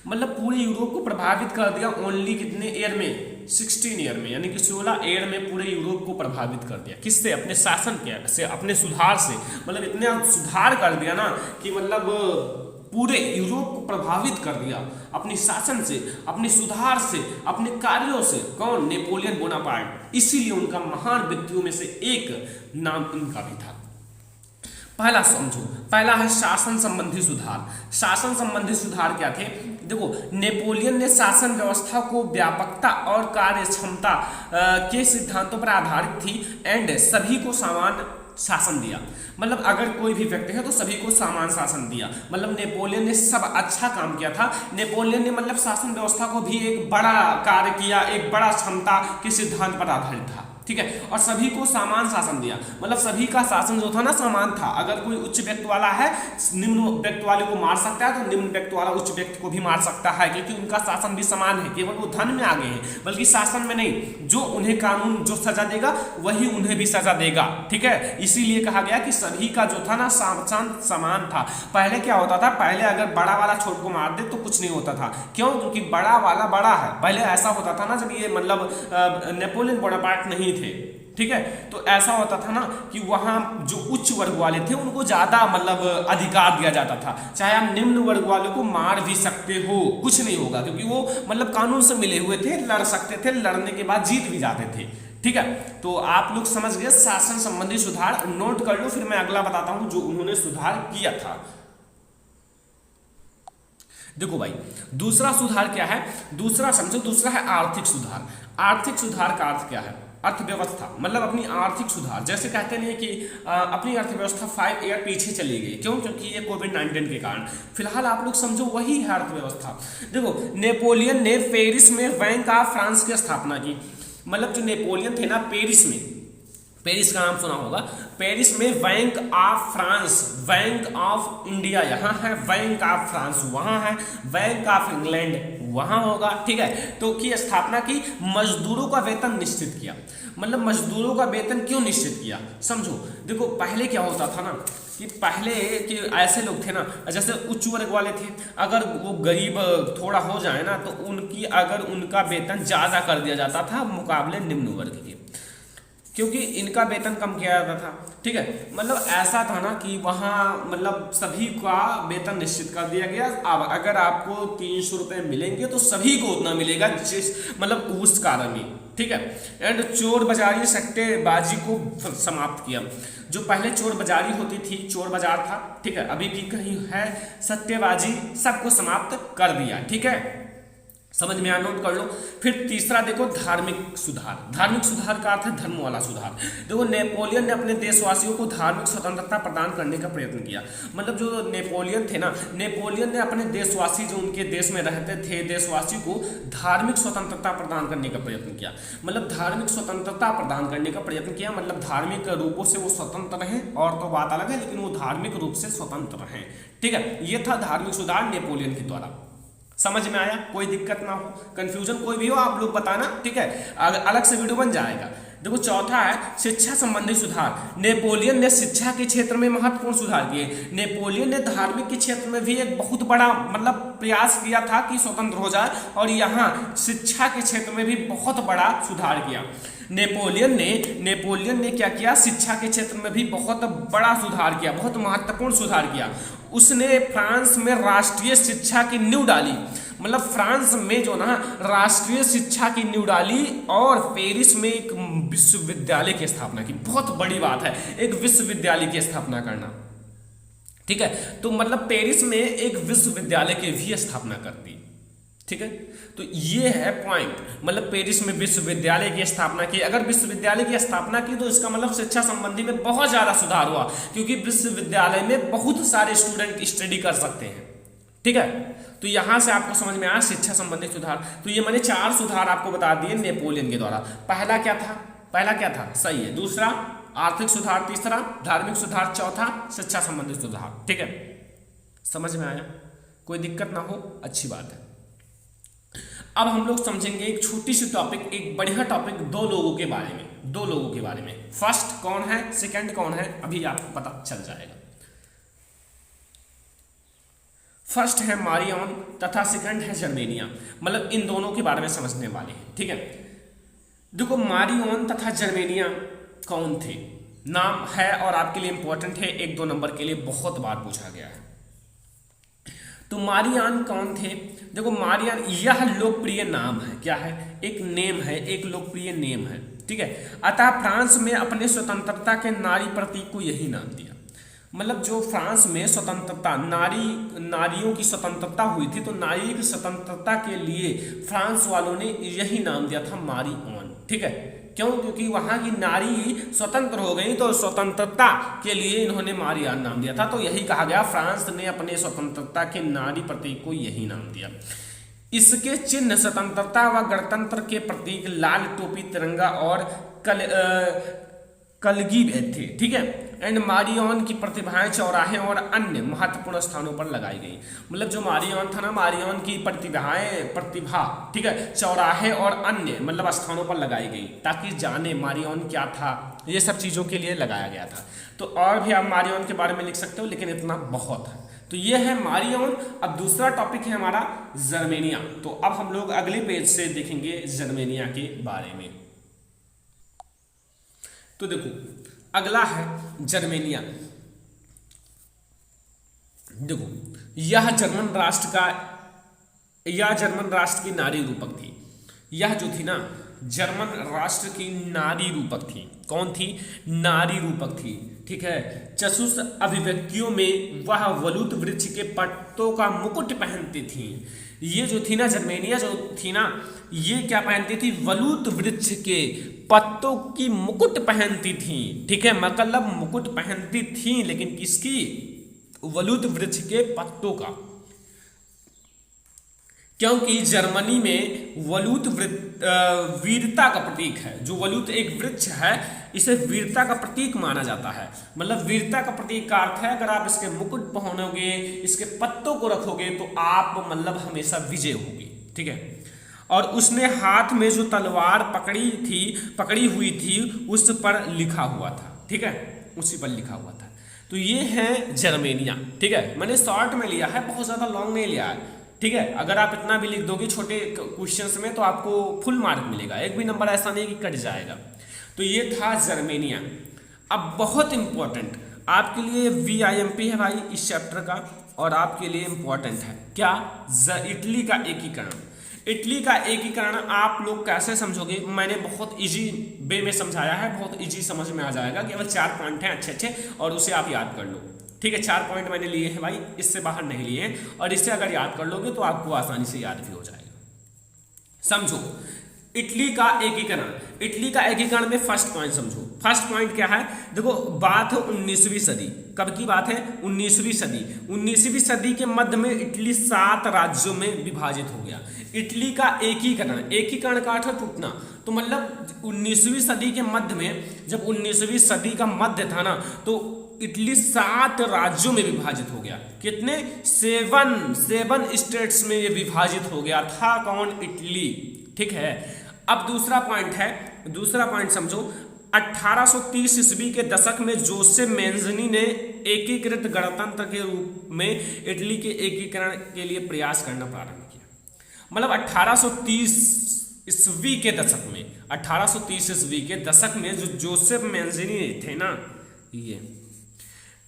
मतलब पूरे यूरोप को प्रभावित कर दिया। ओनली कितने ईयर में? 16 ईयर में, यानी कि 16 ईयर में पूरे यूरोप को प्रभावित कर दिया। किससे? अपने शासन से, अपने सुधार से, मतलब इतने सुधार कर दिया ना कि मतलब पूरे यूरोप को प्रभावित कर दिया अपनी शासन से, अपने सुधार से, अपने कार्यों से। कौन? Napoleon Bonaparte. इसीलिए उनका महान व्यक्तियों में से एक नाम इनका भी था। पहला समझो, पहला है शासन संबंधी सुधार। शासन संबंधी सुधार क्या थे? देखो, नेपोलियन ने शासन व्यवस्था को व्यापकता और कार्य क्षमता के सिद्धांतों पर आधारित थी एंड सभी को समान शासन दिया। मतलब अगर कोई भी व्यक्ति है तो सभी को समान शासन दिया। मतलब नेपोलियन ने सब अच्छा काम किया था। नेपोलियन ने मतलब शासन व्यवस्था को भी एक बड़ा कार्य किया, एक बड़ा क्षमता के सिद्धांत पर आधारित था, ठीक है, और सभी को समान शासन दिया। मतलब सभी का शासन जो था ना समान था। अगर कोई उच्च व्यक्ति वाला है, निम्न व्यक्ति वाले को मार सकता है, तो निम्न व्यक्ति वाला उच्च व्यक्ति को भी मार सकता है, क्योंकि उनका शासन भी समान है। केवल वो धन में आगे हैं, बल्कि शासन में नहीं। जो उन्हें कानून जो सजा देगा वही उन्हें भी सजा देगा, ठीक है। इसीलिए कहा गया कि सभी का जो था ना शासन समान था। पहले क्या होता था? पहले अगर बड़ा वाला छोटे को मार दे तो कुछ नहीं होता था। क्यों? क्योंकि बड़ा वाला बड़ा है। पहले ऐसा होता था ना, जब ये मतलब नेपोलियन बोनापार्ट नहीं थे, ठीक है, तो ऐसा होता था ना कि वहां जो उच्च वर्ग वाले थे उनको ज्यादा मतलब अधिकार दिया जाता था। चाहे आप निम्न वर्ग वाले को मार भी सकते हो, कुछ नहीं होगा, क्योंकि वो मतलब कानून से मिले हुए थे, लड़ सकते थे, लड़ने के बाद जीत भी जाते थे, ठीक है। तो आप लोग समझ गए शासन संबंधी सुधार। नोट कर लो, फिर मैं अगला बताता हूं जो उन्होंने सुधार किया था। देखो भाई, दूसरा सुधार क्या है? दूसरा समझो, दूसरा है आर्थिक सुधार। आर्थिक सुधार का अर्थ क्या है? अर्थव्यवस्था, मतलब अपनी आर्थिक सुधार। जैसे कहते नहीं कि अपनी अर्थव्यवस्था 5 ईयर पीछे चली गई। क्यों? क्योंकि ये कोविड-19 के कारण। फिलहाल आप लोग समझो वही है अर्थव्यवस्था। देखो, नेपोलियन ने पेरिस में बैंक ऑफ फ्रांस की स्थापना की। मतलब जो नेपोलियन थे ना, पेरिस में, पेरिस का नाम सुना होगा, पेरिस में bank of France, bank of India यहाँ है, बैंक ऑफ फ्रांस वहाँ है, बैंक ऑफ इंग्लैंड वहाँ होगा, ठीक है। तो की स्थापना की, मजदूरों का वेतन निश्चित किया। मतलब मजदूरों का वेतन क्यों निश्चित किया? समझो, देखो पहले क्या होता था ना कि पहले के ऐसे लोग थे ना, जैसे उच्च वर्ग वाले थे, अगर वो गरीब थोड़ा हो जाए ना तो उनका वेतन ज्यादा कर दिया जाता था मुकाबले निम्न वर्ग के, क्योंकि इनका वेतन कम किया जाता था, ठीक है। मतलब ऐसा था ना कि वहाँ मतलब सभी का वेतन निश्चित कर दिया गया। अब अगर आपको 300 रुपये मिलेंगे तो सभी को उतना मिलेगा, जिस मतलब उस कारण में, ठीक है। एंड चोर बाजारी सट्टेबाजी को समाप्त किया। जो पहले चोर बाजारी होती थी, चोर बाजार था, ठीक है, अभी भी कहीं है सट्टेबाजी, सबको समाप्त कर दिया, ठीक है, समझ में आया, नोट कर लो। फिर तीसरा देखो धार्मिक सुधार। धार्मिक सुधार का अर्थ है धर्म वाला सुधार। देखो नेपोलियन ने अपने देशवासियों को धार्मिक स्वतंत्रता प्रदान करने का प्रयत्न किया। मतलब जो नेपोलियन थे ना, नेपोलियन ने अपने देशवासी जो उनके देश में रहते थे देशवासी को धार्मिक स्वतंत्रता प्रदान करने का प्रयत्न किया। मतलब धार्मिक स्वतंत्रता प्रदान करने का प्रयत्न किया, मतलब धार्मिक रूपों से वो स्वतंत्र रहें, और तो बात अलग है, लेकिन वो धार्मिक रूप से स्वतंत्र रहें, ठीक है। ये था धार्मिक सुधार नेपोलियन के द्वारा। समझ में आया, कोई दिक्कत ना हो, कंफ्यूजन कोई भी हो आप लोग बताना, ठीक है, अलग से वीडियो बन जाएगा। देखो चौथा है शिक्षा संबंधी सुधार। नेपोलियन ने शिक्षा के क्षेत्र में महत्वपूर्ण सुधार किए। नेपोलियन ने धार्मिक के क्षेत्र में भी एक बहुत बड़ा मतलब प्रयास किया था कि स्वतंत्र हो जाए, और यहाँ शिक्षा के क्षेत्र में भी बहुत बड़ा सुधार किया। नेपोलियन ने क्या किया, शिक्षा के क्षेत्र में भी बहुत बड़ा सुधार किया, बहुत महत्वपूर्ण सुधार किया। उसने फ्रांस में राष्ट्रीय शिक्षा की नींव डाली। मतलब फ्रांस में जो ना राष्ट्रीय शिक्षा की नींव डाली, और पेरिस में एक विश्वविद्यालय की स्थापना की। बहुत बड़ी बात है एक विश्वविद्यालय की स्थापना करना, ठीक है। तो मतलब पेरिस में एक विश्वविद्यालय की भी स्थापना कर दी, ठीक है। तो ये है पॉइंट, मतलब पेरिस में विश्वविद्यालय की स्थापना की। अगर विश्वविद्यालय की स्थापना की तो इसका मतलब शिक्षा संबंधी में बहुत ज्यादा सुधार हुआ, क्योंकि विश्वविद्यालय में बहुत सारे स्टूडेंट स्टडी कर सकते हैं, ठीक है। तो यहां से आपको समझ में आया शिक्षा संबंधी सुधार। तो ये मैंने 4 सुधार आपको बता दिए नेपोलियन के द्वारा। पहला क्या था, सही है। दूसरा आर्थिक सुधार, तीसरा धार्मिक सुधार, चौथा शिक्षा संबंधी सुधार, ठीक है। समझ में आया, कोई दिक्कत ना हो, अच्छी बात है। अब हम लोग समझेंगे एक छोटी सी टॉपिक, एक बढ़िया टॉपिक, दो लोगों के बारे में। फर्स्ट कौन है, सेकंड कौन है, अभी आपको पता चल जाएगा। फर्स्ट है मारियन तथा सेकंड है जर्मेनिया। मतलब इन दोनों के बारे में समझने वाले हैं, ठीक है। देखो मारियन तथा जर्मेनिया कौन थे, नाम है और आपके लिए इंपॉर्टेंट है, 1-2 नंबर के लिए बहुत बार पूछा गया है। तो मारियान कौन थे? देखो मारियान यह लोकप्रिय नाम है, क्या है, एक नेम है, एक लोकप्रिय नेम है, ठीक है। अतः फ्रांस में अपने स्वतंत्रता के नारी प्रतीक को यही नाम दिया। मतलब जो फ्रांस में स्वतंत्रता, नारियों की स्वतंत्रता हुई थी, तो नारी की स्वतंत्रता के लिए फ्रांस वालों ने यही नाम दिया था मारियन, ठीक है। क्यों? क्योंकि वहां की नारी स्वतंत्र हो गई, तो स्वतंत्रता के लिए इन्होंने मारियान नाम दिया था। तो यही कहा गया, फ्रांस ने अपने स्वतंत्रता के नारी प्रतीक को यही नाम दिया। इसके चिन्ह स्वतंत्रता व गणतंत्र के प्रतीक लाल टोपी, तिरंगा और कलगी थे, ठीक है। एंड मारियन की प्रतिभाएं चौराहे और अन्य महत्वपूर्ण स्थानों पर लगाई गई। मतलब जो मारियन था ना, मारियन की प्रतिभा, ठीक है, चौराहे और अन्य मतलब स्थानों पर लगाई गई, ताकि जाने मारियन क्या था, ये सब चीजों के लिए लगाया गया था। तो और भी आप मारियन के बारे में लिख सकते हो, लेकिन इतना बहुत है। तो ये है मारियन। अब दूसरा टॉपिक है हमारा जर्मेनिया। तो अब हम लोग अगले पेज से देखेंगे जर्मेनिया के बारे में। तो देखो अगला है जर्मेनिया। देखो यह जर्मन राष्ट्र की नारी रूपक थी। यह जो थी ना जर्मन राष्ट्र की नारी रूपक थी। कौन थी? नारी रूपक थी, ठीक है। चतुष अभिव्यक्तियों में वह वलूत वृक्ष के पत्तों का मुकुट पहनती थी। ये जो थी ना जर्मेनिया जो थी ना, ये क्या पहनती थी? वलूत वृक्ष के पत्तों की मुकुट पहनती थी, ठीक है। मतलब मुकुट पहनती थी, लेकिन किसकी? वलूत वृक्ष के पत्तों का। क्योंकि जर्मनी में वलूत वीरता का प्रतीक है। जो वलूत एक वृक्ष है, इसे वीरता का प्रतीक माना जाता है। मतलब वीरता का प्रतीक का अर्थ है, अगर आप इसके मुकुट पहनोगे, इसके पत्तों को रखोगे, तो आप मतलब हमेशा विजय होगी, ठीक है। और उसने हाथ में जो तलवार पकड़ी हुई थी, उस पर लिखा हुआ था, ठीक है, उसी पर लिखा हुआ था। तो ये है जर्मेनिया, ठीक है। मैंने शॉर्ट में लिया है, बहुत ज्यादा लॉन्ग नहीं लिया है, ठीक है। अगर आप इतना भी लिख दोगे छोटे क्वेश्चंस में, तो आपको फुल मार्क मिलेगा, एक भी नंबर ऐसा नहीं कि कट जाएगा। तो ये था जर्मेनिया। अब बहुत इंपॉर्टेंट आपके लिए VIMP है भाई इस चैप्टर का, और आपके लिए इंपॉर्टेंट है क्या? इटली का एकीकरण। इटली का एकीकरण आप लोग कैसे समझोगे, मैंने बहुत इजी वे में समझाया है, बहुत इजी समझ में आ जाएगा। केवल 4 पॉइंट हैं अच्छे अच्छे और उसे आप याद कर लो, ठीक है। 4 पॉइंट मैंने लिए हैं भाई, इससे बाहर नहीं लिए हैं, और इससे अगर याद कर लोगे तो आपको आसानी से याद भी हो जाएगा। समझो इटली का एकीकरण, इटली का एकीकरण में फर्स्ट पॉइंट समझो। फर्स्ट पॉइंट क्या है, देखो बात है 19वीं सदी, कब की बात है, 19वीं सदी। 19वीं सदी के मध्य में इटली 7 राज्यों में विभाजित हो गया। इटली का एकीकरण, एकीकरण का अर्थ है टूटना, तो मतलब 19वीं सदी के मध्य में, जब 19वीं सदी का मध्य था ना, तो इटली 7 राज्यों में विभाजित हो गया। कितने, 7 स्टेट्स में ये विभाजित हो गया था। कौन, इटली, ठीक है। अब दूसरा पॉइंट है, दूसरा पॉइंट समझो। 1830 ईस्वी के दशक में जोसेफ मेंज़नी ने एकीकृत गणतंत्र के रूप में इटली के एकीकरण के लिए प्रयास करना प्रारंभ किया। मतलब 1830 ईस्वी के दशक में, 1830 ईस्वी के दशक में जो जोसेफ मेंज़नी थे ना, ये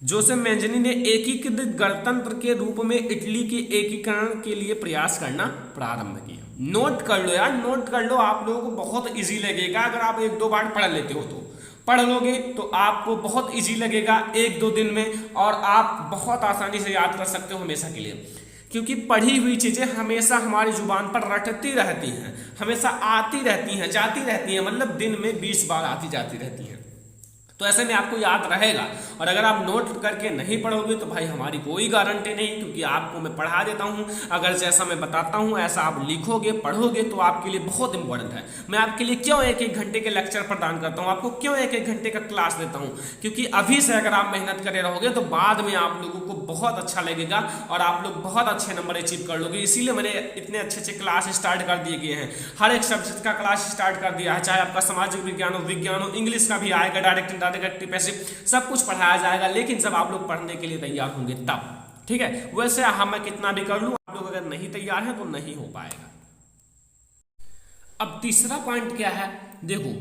जोसेफ मेंज़नी ने एकीकृत गणतंत्र के रूप में इटली के एकीकरण के लिए प्रयास करना प्रारंभ किया। नोट कर लो यार, नोट कर लो, आप लोगों को बहुत इजी लगेगा अगर आप 1-2 बार पढ़ लेते हो तो। पढ़ लोगे तो आपको बहुत इजी लगेगा 1-2 दिन में, और आप बहुत आसानी से याद कर सकते हो हमेशा के लिए, क्योंकि पढ़ी हुई चीजें हमेशा हमारी जुबान पर रटती रहती हैं, हमेशा आती रहती हैं, जाती रहती हैं, मतलब दिन में 20 बार आती जाती रहती हैं। तो ऐसे में आपको याद रहेगा। और अगर आप नोट करके नहीं पढ़ोगे तो भाई हमारी कोई गारंटी नहीं, क्योंकि आपको मैं पढ़ा देता हूं, अगर जैसा मैं बताता हूं ऐसा आप लिखोगे पढ़ोगे तो आपके लिए बहुत इंपॉर्टेंट है। मैं आपके लिए क्यों 1-1 घंटे के लेक्चर प्रदान करता हूं, आपको क्यों 1-1 घंटे का क्लास देता हूं, क्योंकि अभी से अगर आप मेहनत करे रहोगे तो बाद में आप लोगों को बहुत अच्छा लगेगा और आप लोग बहुत अच्छे नंबर अचीव कर लोगे। इसीलिए मैंने इतने अच्छे अच्छे क्लास स्टार्ट कर दिए गए हैं, हर एक सब्जेक्ट का क्लास स्टार्ट कर दिया है, चाहे आपका सामाजिक विज्ञान हो, विज्ञान हो, इंग्लिश का भी आएगा, डायरेक्ट इनडायरेक्ट पैसिव, सब कुछ पढ़ाया जाएगा, लेकिन जब आप लोग पढ़ने के लिए तैयार होंगे तब, ठीक है। वैसे हम मैं कितना भी कर लूं, आप लोग अगर नहीं तैयार हैं तो नहीं हो पाएगा। अब तीसरा पॉइंट क्या है, देखो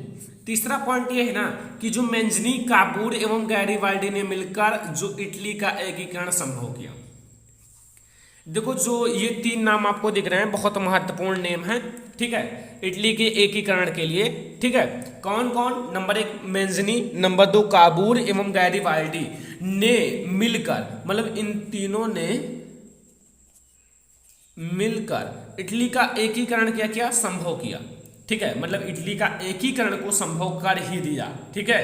तीसरा पॉइंट ये है ना कि जो मेंज़नी, काबूर एवं गैरीबाल्डी ने मिलकर जो इटली का एकीकरण संभव किया। देखो जो ये 3 नाम आपको दिख रहे हैं बहुत महत्वपूर्ण नेम है, ठीक है, इटली के एकीकरण के लिए, ठीक है। कौन कौन, नंबर 1 मेंज़नी, नंबर 2 काबूर एवं गैरीबाल्डी ने मिलकर, मतलब इन तीनों ने मिलकर इटली का एकीकरण क्या किया, संभव किया, ठीक है। मतलब इटली का एकीकरण को संभव कर ही दिया, ठीक है।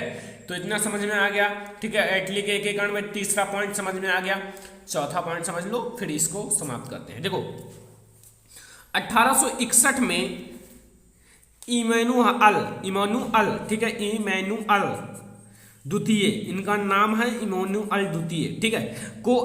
तो इतना समझ में आ गया, ठीक है। इटली के एकीकरण में तीसरा पॉइंट समझ में आ गया, चौथा पॉइंट समझ लो, फिर इसको समाप्त करते हैं। देखो 1861 में इमैनुअल, ठीक है, इमैनुअल द्वितीय, इनका नाम है इमैनुअल द्वितीय, ठीक है, को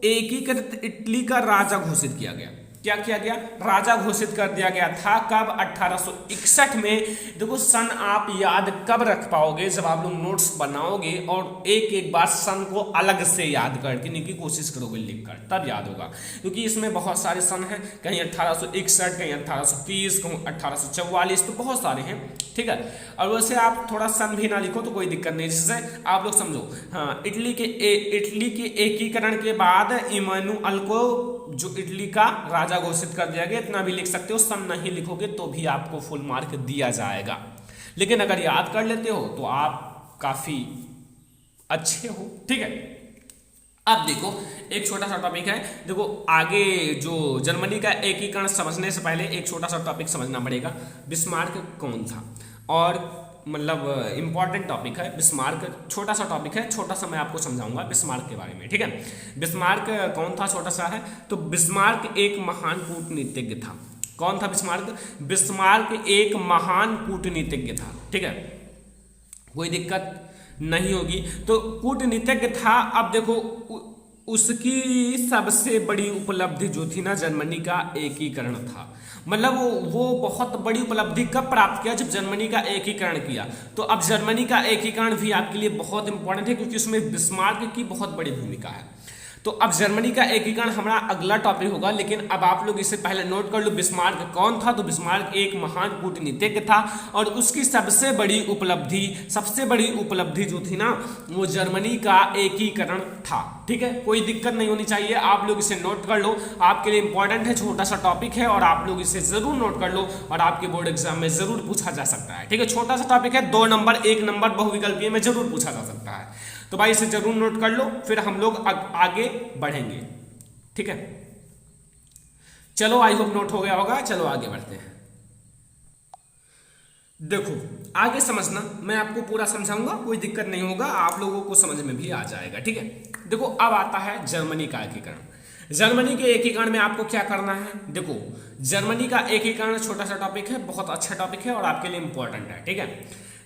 एकीकृत इटली का राजा घोषित किया गया। क्या किया गया, राजा घोषित कर दिया गया था। कब, 1861 में। देखो सन आप याद कब रख पाओगे, जब आप लोग नोट्स बनाओगे और एक एक बार सन को अलग से याद करने की कोशिश करोगे लिखकर, तब याद होगा, क्योंकि इसमें बहुत सारे सन हैं, कहीं 1861, कहीं 1830, कहीं 1844, तो बहुत सारे हैं, ठीक है। और वैसे आप थोड़ा सन भी ना लिखो तो कोई दिक्कत नहीं, जिससे आप लोग समझो। हाँ, इटली के एकीकरण के बाद इमैनुअल को जो इटली का राजा घोषित कर दिया गया, इतना भी लिख सकते हो, सन नहीं लिखोगे तो भी आपको फुल मार्क दिया जाएगा, लेकिन अगर याद कर लेते हो तो आप काफी अच्छे हो, ठीक है। अब देखो एक छोटा सा टॉपिक है, देखो आगे जो जर्मनी का एकीकरण समझने से पहले एक छोटा सा टॉपिक समझना पड़ेगा, बिस्मार्क कौन था, और मतलब इंपॉर्टेंट टॉपिक है बिस्मार्क, छोटा सा टॉपिक है, छोटा सा मैं आपको समझाऊंगा बिस्मार्क के बारे में, ठीक है। बिस्मार्क कौन था, छोटा सा है, तो बिस्मार्क एक महान कूटनीतिज्ञ था। कौन था बिस्मार्क, बिस्मार्क एक महान कूटनीतिज्ञ था, ठीक है, कोई दिक्कत नहीं होगी। तो कूटनीतिज्ञ था। अब देखो उसकी सबसे बड़ी उपलब्धि जो थी ना, जर्मनी का एकीकरण था। मतलब वो बहुत बड़ी उपलब्धि कब प्राप्त किया, जब जर्मनी का एकीकरण किया। तो अब जर्मनी का एकीकरण भी आपके लिए बहुत इंपॉर्टेंट है, क्योंकि उसमें बिस्मार्क की बहुत बड़ी भूमिका है। तो अब जर्मनी का एकीकरण हमारा अगला टॉपिक होगा, लेकिन अब आप लोग इसे पहले नोट कर लो। बिस्मार्क कौन था? तो बिस्मार्क एक महान कूटनीतिज्ञ था और उसकी सबसे बड़ी उपलब्धि जो थी ना, वो जर्मनी का एकीकरण था। ठीक है, कोई दिक्कत नहीं होनी चाहिए, आप लोग इसे नोट कर लो, आपके लिए इंपॉर्टेंट है, छोटा सा टॉपिक है और आप लोग इसे जरूर नोट कर लो और आपके बोर्ड एग्जाम में जरूर पूछा जा सकता है। ठीक है, छोटा सा टॉपिक है, 2 नंबर 1 नंबर बहुविकल्पीय में जरूर पूछा जा सकता है। तो भाई इसे जरूर नोट कर लो, फिर हम लोग आगे बढ़ेंगे। ठीक है, चलो आई होप नोट हो गया होगा, चलो आगे बढ़ते हैं। देखो आगे समझना, मैं आपको पूरा समझाऊंगा, कोई दिक्कत नहीं होगा, आप लोगों को समझ में भी आ जाएगा। ठीक है, देखो अब आता है जर्मनी का एकीकरण। जर्मनी के एकीकरण में आपको क्या करना है? देखो जर्मनी का एकीकरण छोटा सा टॉपिक है, बहुत अच्छा टॉपिक है और आपके लिए इंपॉर्टेंट है। ठीक है,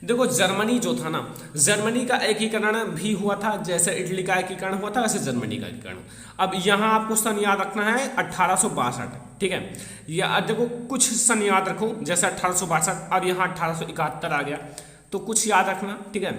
देखो जर्मनी जो था ना, जर्मनी का एकीकरण भी हुआ था, जैसे इटली का एकीकरण हुआ था वैसे जर्मनी का एकीकरण। अब यहाँ आपको सन याद रखना है 1862। ठीक है, या देखो कुछ सन याद रखो, जैसे 1862, अब यहाँ 1871 आ गया, तो कुछ याद रखना। ठीक है,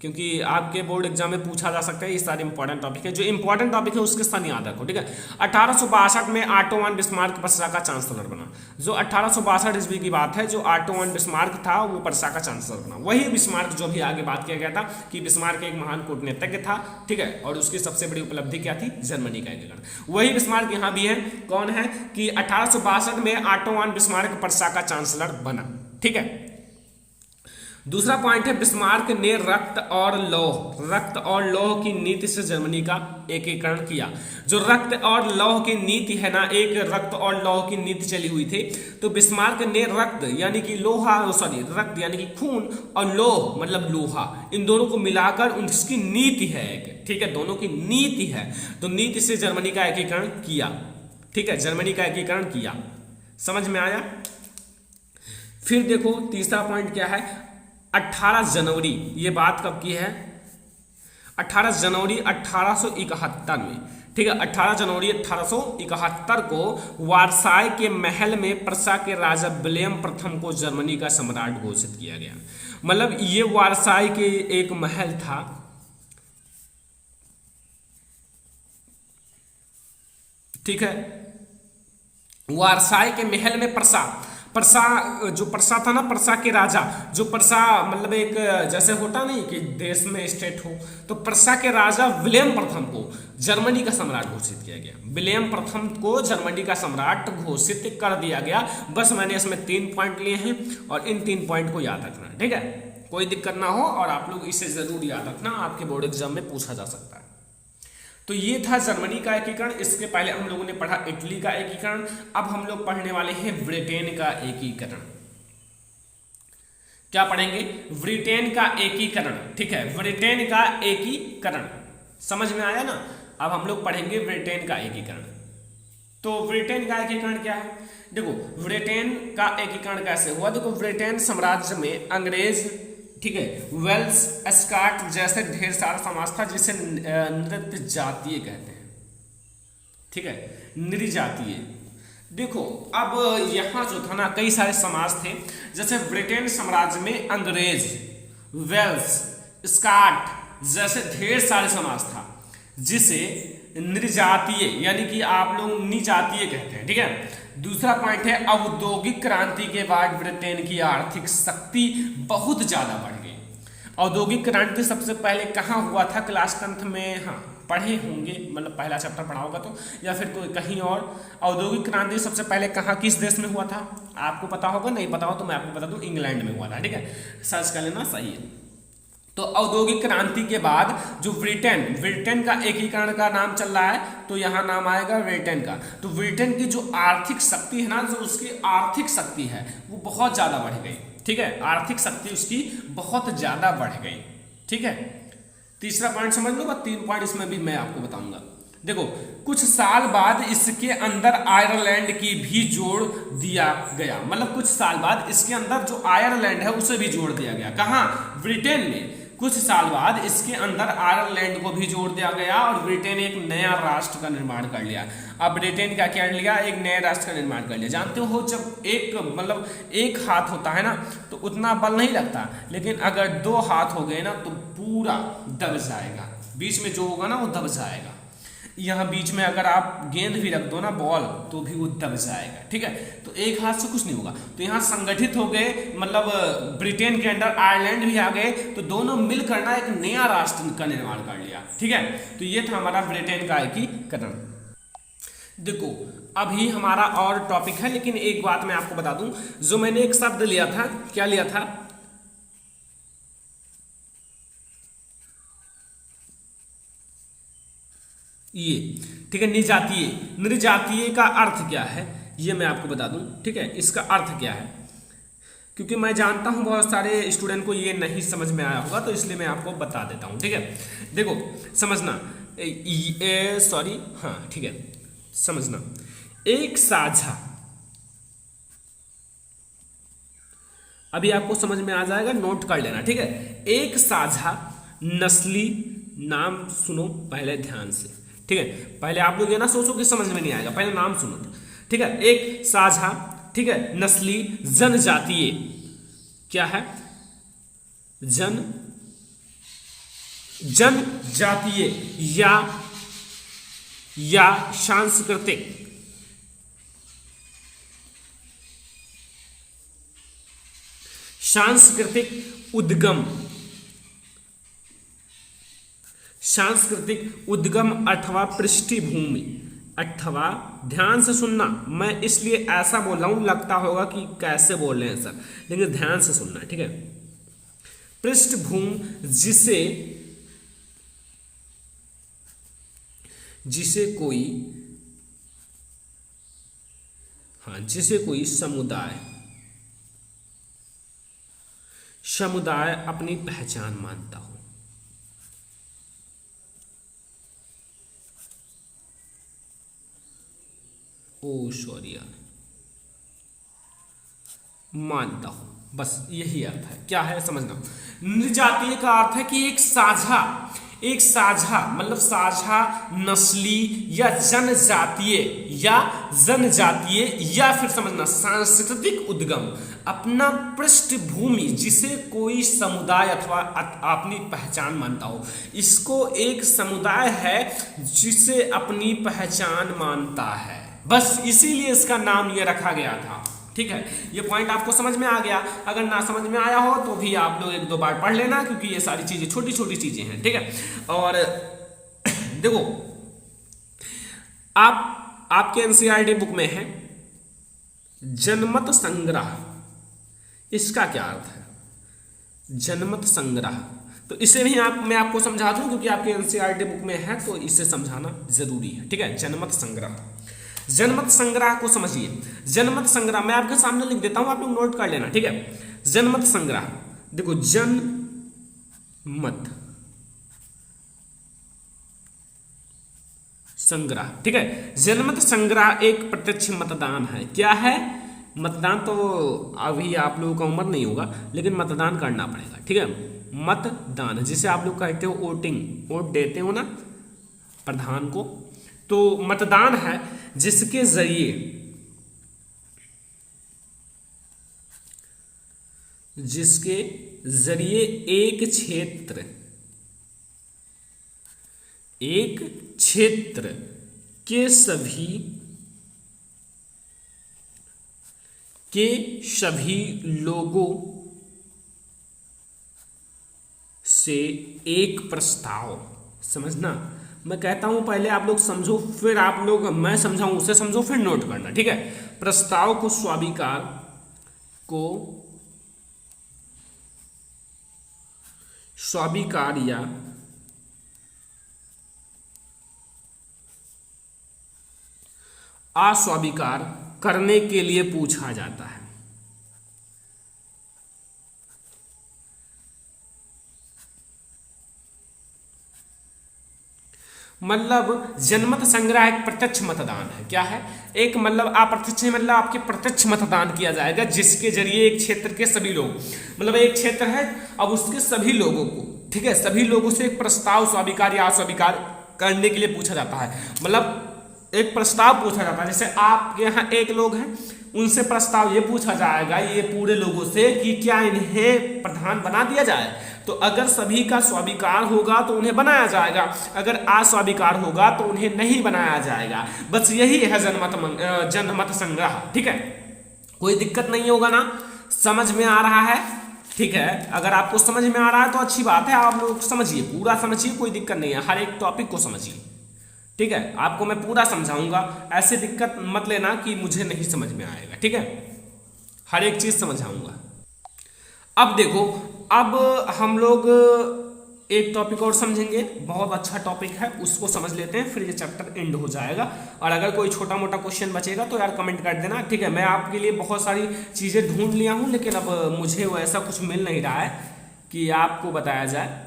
क्योंकि आपके बोर्ड एग्जाम में पूछा जा सकता है, ये सारे इंपॉर्टेंट टॉपिक है, जो इंपॉर्टेंट टॉपिक है उसके सन याद रखो। ठीक है, 1862 में ऑटो वन बिस्मार्क पर्सा का चांसलर बना। जो 1862 ईस्वी की बात है, जो ऑटो वन बिस्मार्क था वो पर्सा का चांसलर बना, वही बिस्मार्क जो भी आगे बात किया गया था कि बिस्मार्क एक महान कूटनीतिज्ञ था। ठीक है, और उसकी सबसे बड़ी उपलब्धि क्या थी? जर्मनी का एकीकरण। वही बिस्मार्क यहाँ भी है, कौन है कि 1862 में ऑटो वन बिस्मार्क पर्सा का चांसलर बना। ठीक है, दूसरा पॉइंट है बिस्मार्क ने रक्त और लौह की नीति से जर्मनी का एकीकरण किया। जो रक्त और लौह की नीति है ना, एक रक्त और लौह की नीति चली हुई थी, तो बिस्मार्क ने रक्त यानी कि रक्त यानी कि खून और लौह मतलब लोहा, इन दोनों को मिलाकर उसकी नीति है एक। ठीक है, दोनों की नीति है, तो नीति से जर्मनी का एकीकरण किया। ठीक है, जर्मनी का एकीकरण किया, समझ में आया। फिर देखो तीसरा पॉइंट क्या है, 18 जनवरी, ये बात कब की है? 18 जनवरी 1871 में। ठीक है, 18 जनवरी 1871 को वारसाय के महल में पर्सा के राजा विलियम प्रथम को जर्मनी का सम्राट घोषित किया गया। मतलब ये वारसाय के एक महल था, ठीक है, वारसाय के महल में पर्सा जो पर्सा था ना, पर्सा के राजा, जो पर्सा मतलब एक जैसे होता नहीं कि देश में स्टेट हो, तो पर्सा के राजा विलियम प्रथम को जर्मनी का सम्राट घोषित किया गया। विलियम प्रथम को जर्मनी का सम्राट घोषित कर दिया गया। बस मैंने इसमें 3 पॉइंट लिए हैं और इन 3 पॉइंट को याद रखना। ठीक है, कोई दिक्कत ना हो और आप लोग इसे जरूर याद रखना, आपके बोर्ड एग्जाम में पूछा जा सकता है। तो ये था जर्मनी का एकीकरण। इसके पहले हम लोगों ने पढ़ा इटली का एकीकरण, अब हम लोग पढ़ने वाले हैं ब्रिटेन का एकीकरण। क्या पढ़ेंगे? ब्रिटेन का एकीकरण। ठीक है, ब्रिटेन का एकीकरण समझ में आया ना। अब हम लोग पढ़ेंगे ब्रिटेन का एकीकरण। तो ब्रिटेन का एकीकरण क्या है? देखो ब्रिटेन का एकीकरण कैसे हुआ। देखो ब्रिटेन साम्राज्य में अंग्रेज, ठीक है, वेल्स, स्कॉट जैसे ढेर सारा समाज था जिसे नृत्य जातीय कहते हैं। ठीक है, नृजातीय। देखो अब यहाँ जो था ना, कई सारे समाज थे, जैसे ब्रिटेन साम्राज्य में अंग्रेज, वेल्स, स्कॉट जैसे ढेर सारे समाज था जिसे नृजातीय यानी कि आप लोग निजातीय कहते हैं। ठीक है, दूसरा पॉइंट है औद्योगिक क्रांति के बाद ब्रिटेन की आर्थिक शक्ति बहुत ज्यादा बढ़ गई। औद्योगिक क्रांति सबसे पहले कहाँ हुआ था? क्लास 10th में हाँ पढ़े होंगे, मतलब पहला चैप्टर पढ़ा होगा तो, या फिर कोई कहीं और। औद्योगिक क्रांति सबसे पहले कहाँ किस देश में हुआ था आपको पता होगा, नहीं पता हो तो मैं आपको बता दूं, इंग्लैंड में हुआ था। ठीक है, सर्च कर लेना, सही है। तो औद्योगिक क्रांति के बाद जो ब्रिटेन का एकीकरण का नाम चल रहा है, तो यहाँ नाम आएगा ब्रिटेन का। तो ब्रिटेन की जो आर्थिक शक्ति है ना, जो उसकी आर्थिक शक्ति है वो बहुत ज्यादा बढ़ गई। ठीक है, आर्थिक शक्ति उसकी बहुत ज्यादा बढ़ गई। ठीक है, तीसरा पॉइंट समझ लो, 3 पॉइंट इसमें भी मैं आपको बताऊंगा। देखो कुछ साल बाद इसके अंदर आयरलैंड की भी जोड़ दिया गया। मतलब कुछ साल बाद इसके अंदर जो आयरलैंड है उसे भी जोड़ दिया गया। कहाँ? ब्रिटेन में। कुछ साल बाद इसके अंदर आयरलैंड को भी जोड़ दिया गया और ब्रिटेन एक नया राष्ट्र का निर्माण कर लिया। अब ब्रिटेन का क्या लिया? एक नए राष्ट्र का निर्माण कर लिया। जानते हो जब एक हाथ होता है ना तो उतना बल नहीं लगता, लेकिन अगर 2 हाथ हो गए ना तो पूरा दब जाएगा, बीच में जो होगा ना वो दब जाएगा। यहाँ बीच में अगर आप गेंद भी रख दो ना, बॉल, तो भी वो दब जाएगा, ठीक है। तो एक हाथ से कुछ नहीं होगा। तो यहाँ संगठित हो गए, मतलब ब्रिटेन के अंडर आयरलैंड भी आ गए, तो दोनों मिलकर ना एक नया राष्ट्र का निर्माण कर लिया, ठीक है। तो ये था हमारा ब्रिटेन का एकीकरण। देखो अभी हमारा और टॉपिक है, लेकिन एक बात मैं आपको बता दूं, जो मैंने एक शब्द लिया था, क्या लिया था, ये, ठीक है, निजातीय। निर्जातीय का अर्थ क्या है ये मैं आपको बता दूं, ठीक है, इसका अर्थ क्या है, क्योंकि मैं जानता हूं बहुत सारे स्टूडेंट को ये नहीं समझ में आया होगा, तो इसलिए मैं आपको बता देता हूं, ठीक है। देखो समझना, सॉरी, हाँ ठीक है, समझना, एक साझा, अभी आपको समझ में आ जाएगा, नोट कर लेना, ठीक है। एक साझा नस्ली, नाम सुनो पहले ध्यान से, ठीक है। पहले आप लोग ये ना सोचो कि समझ में नहीं आएगा, पहले नाम सुनो, ठीक है। एक साझा, ठीक है, नस्ली जनजातीय, क्या है, जनजातीय या सांस्कृतिक उद्गम अथवा पृष्ठभूमि, अथवा, ध्यान से सुनना, मैं इसलिए ऐसा बोल रहा हूं, लगता होगा कि कैसे बोल रहे हैं सर, लेकिन ध्यान से सुनना है, ठीक है। पृष्ठभूमि जिसे कोई समुदाय अपनी पहचान मानता हो। ओ सॉरी यार, मानता हूं, बस यही अर्थ है, क्या है समझना। निर्जातीय का अर्थ है कि एक साझा मतलब साझा नस्ली या जनजातीय या फिर समझना सांस्कृतिक उद्गम, अपना पृष्ठभूमि जिसे कोई समुदाय अथवा अपनी पहचान मानता हो। इसको एक समुदाय है जिसे अपनी पहचान मानता है, बस इसीलिए इसका नाम ये रखा गया था, ठीक है। ये पॉइंट आपको समझ में आ गया। अगर ना समझ में आया हो तो भी आप लोग एक दो बार पढ़ लेना, क्योंकि ये सारी चीजें छोटी छोटी चीजें हैं, ठीक है। और देखो आपके एनसीईआरटी बुक में है जनमत संग्रह, इसका क्या अर्थ है, जनमत संग्रह, तो इसे भी मैं आपको समझा दूं, क्योंकि आपके एनसीईआरटी बुक में है तो इसे समझाना जरूरी है, ठीक है। जनमत संग्रह को समझिए। जनमत संग्रह मैं आपके सामने लिख देता हूं, आप लोग नोट कर लेना, ठीक है। जनमत संग्रह, देखो जनमत संग्रह, ठीक है। जनमत संग्रह एक प्रत्यक्ष मतदान है। क्या है, मतदान तो अभी आप लोगों का उम्र नहीं होगा, लेकिन मतदान करना पड़ेगा, ठीक है। मतदान जिसे आप लोग कहते हो वोटिंग, वोट देते हो ना प्रधान को, तो मतदान है जिसके जरिए एक क्षेत्र के सभी लोगों से एक प्रस्ताव, समझना, मैं कहता हूं पहले आप लोग समझो, फिर आप लोग, मैं समझाऊं उसे समझो, फिर नोट करना, ठीक है। प्रस्ताव को स्वीकार या अस्वीकार करने के लिए पूछा जाता है। मतलब जनमत संग्रह एक प्रत्यक्ष मतदान है। क्या है, एक मतलब अप्रत्यक्ष, मतलब आपके प्रत्यक्ष मतदान किया जाएगा, जिसके जरिए एक क्षेत्र के सभी लोग, मतलब एक क्षेत्र है, अब उसके सभी लोगों को, ठीक है, सभी लोगों से एक प्रस्ताव स्वीकार या अस्वीकार करने के लिए पूछा जाता है। मतलब एक प्रस्ताव पूछा जाता है, जैसे आपके यहाँ एक लोग हैं, उनसे प्रस्ताव ये पूछा जाएगा ये पूरे लोगों से कि क्या इन्हें प्रधान बना दिया जाए। तो अगर सभी का स्वीकार होगा तो उन्हें बनाया जाएगा, अगर अस्वीकार होगा तो उन्हें नहीं बनाया जाएगा। बस यही है जनमत संग्रह। ठीक है, कोई दिक्कत नहीं होगा ना, समझ में आ रहा है? ठीक है, अगर आपको समझ में आ रहा है तो अच्छी बात है, आप लोग समझिए, पूरा समझिए, कोई दिक्कत नहीं है, हर एक टॉपिक को समझिए। ठीक है, आपको मैं पूरा समझाऊंगा, ऐसे दिक्कत मत लेना कि मुझे नहीं समझ में आएगा। ठीक है, हर एक चीज समझाऊंगा। अब देखो, अब हम लोग एक टॉपिक और समझेंगे, बहुत अच्छा टॉपिक है, उसको समझ लेते हैं, फिर ये चैप्टर एंड हो जाएगा। और अगर कोई छोटा मोटा क्वेश्चन बचेगा तो यार कमेंट कर देना। ठीक है, मैं आपके लिए बहुत सारी चीजें ढूंढ लिया हूं, लेकिन अब मुझे वैसा कुछ मिल नहीं रहा है कि आपको बताया जाए।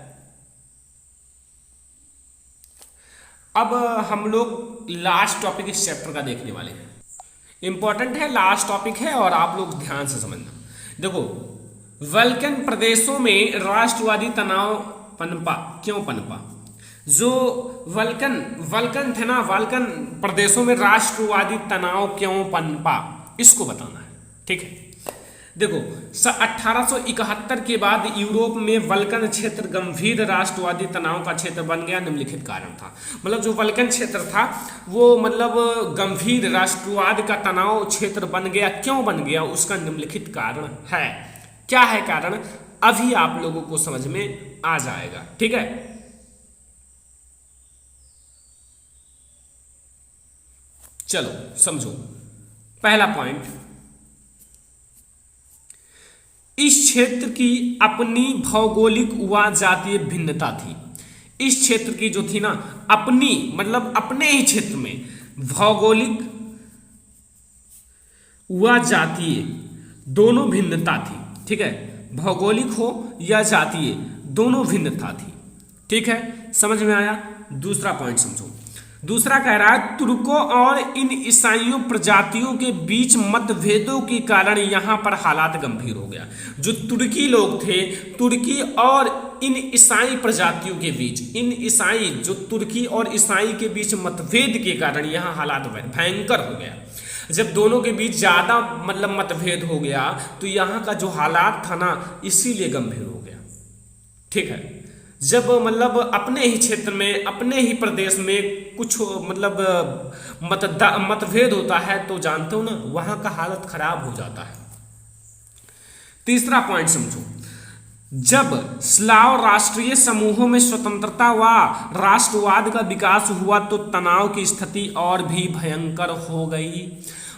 अब हम लोग लास्ट टॉपिक इस चैप्टर का देखने वाले हैं, इंपॉर्टेंट है, लास्ट टॉपिक है और आप लोग ध्यान से समझना। देखो, बाल्कन प्रदेशों में राष्ट्रवादी तनाव पनपा, क्यों पनपा? जो बाल्कन थे ना, बाल्कन प्रदेशों में राष्ट्रवादी तनाव क्यों पनपा, इसको बताना है। ठीक है, देखो 1871 के बाद यूरोप में बाल्कन क्षेत्र गंभीर राष्ट्रवादी तनाव का क्षेत्र बन गया। निम्नलिखित कारण था, मतलब जो बाल्कन क्षेत्र था वो मतलब गंभीर राष्ट्रवाद का तनाव क्षेत्र बन गया। क्यों बन गया, उसका निम्नलिखित कारण है। क्या है कारण, अभी आप लोगों को समझ में आ जाएगा। ठीक है, चलो समझो। पहला पॉइंट, इस क्षेत्र की अपनी भौगोलिक व जातीय भिन्नता थी। इस क्षेत्र की जो थी ना, अपनी मतलब अपने ही क्षेत्र में भौगोलिक व जातीय दोनों भिन्नता थी। ठीक है, भौगोलिक हो या जातीय दोनों भिन्नता थी। ठीक है, समझ में आया? दूसरा पॉइंट समझो। दूसरा कह रहा है, तुर्कों और इन ईसाइयों प्रजातियों के बीच मतभेदों के कारण यहां पर हालात गंभीर हो गया। जो तुर्की लोग थे, तुर्की और इन ईसाई प्रजातियों के बीच, इन ईसाई जो तुर्की और ईसाई के बीच मतभेद के कारण यहां हालात भयंकर हो गया। जब दोनों के बीच ज्यादा मतलब मतभेद हो गया तो यहाँ का जो हालात था ना, इसीलिए गंभीर हो गया। ठीक है, जब मतलब अपने ही क्षेत्र में, अपने ही प्रदेश में कुछ मतलब मतभेद होता है तो जानते हो ना, वहां का हालत खराब हो जाता है। तीसरा पॉइंट समझो, जब स्लाव राष्ट्रीय समूहों में स्वतंत्रता व राष्ट्रवाद का विकास हुआ तो तनाव की स्थिति और भी भयंकर हो गई।